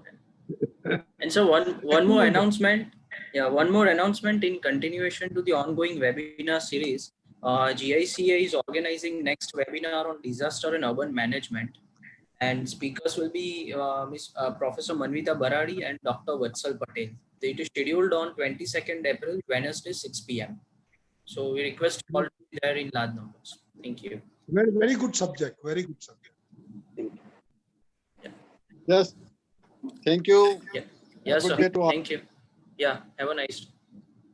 sir. And so one more announcement. Yeah, one more announcement in continuation to the ongoing webinar series. GICA is organizing next webinar on disaster and urban management. And speakers will be Professor Manvita Baradi and Dr. Vatsal Patel. It is scheduled on 22nd April, Wednesday, 6 p.m. So we request you all to be there in large numbers. Thank you. Very, very good subject. Very good subject. Yes. Thank you. Yeah. Have Yes, a good sir. day to all. Thank you. Yeah. Have a nice day.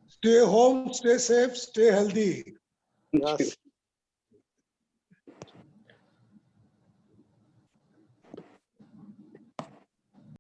Stay home, stay safe, stay healthy. Yes.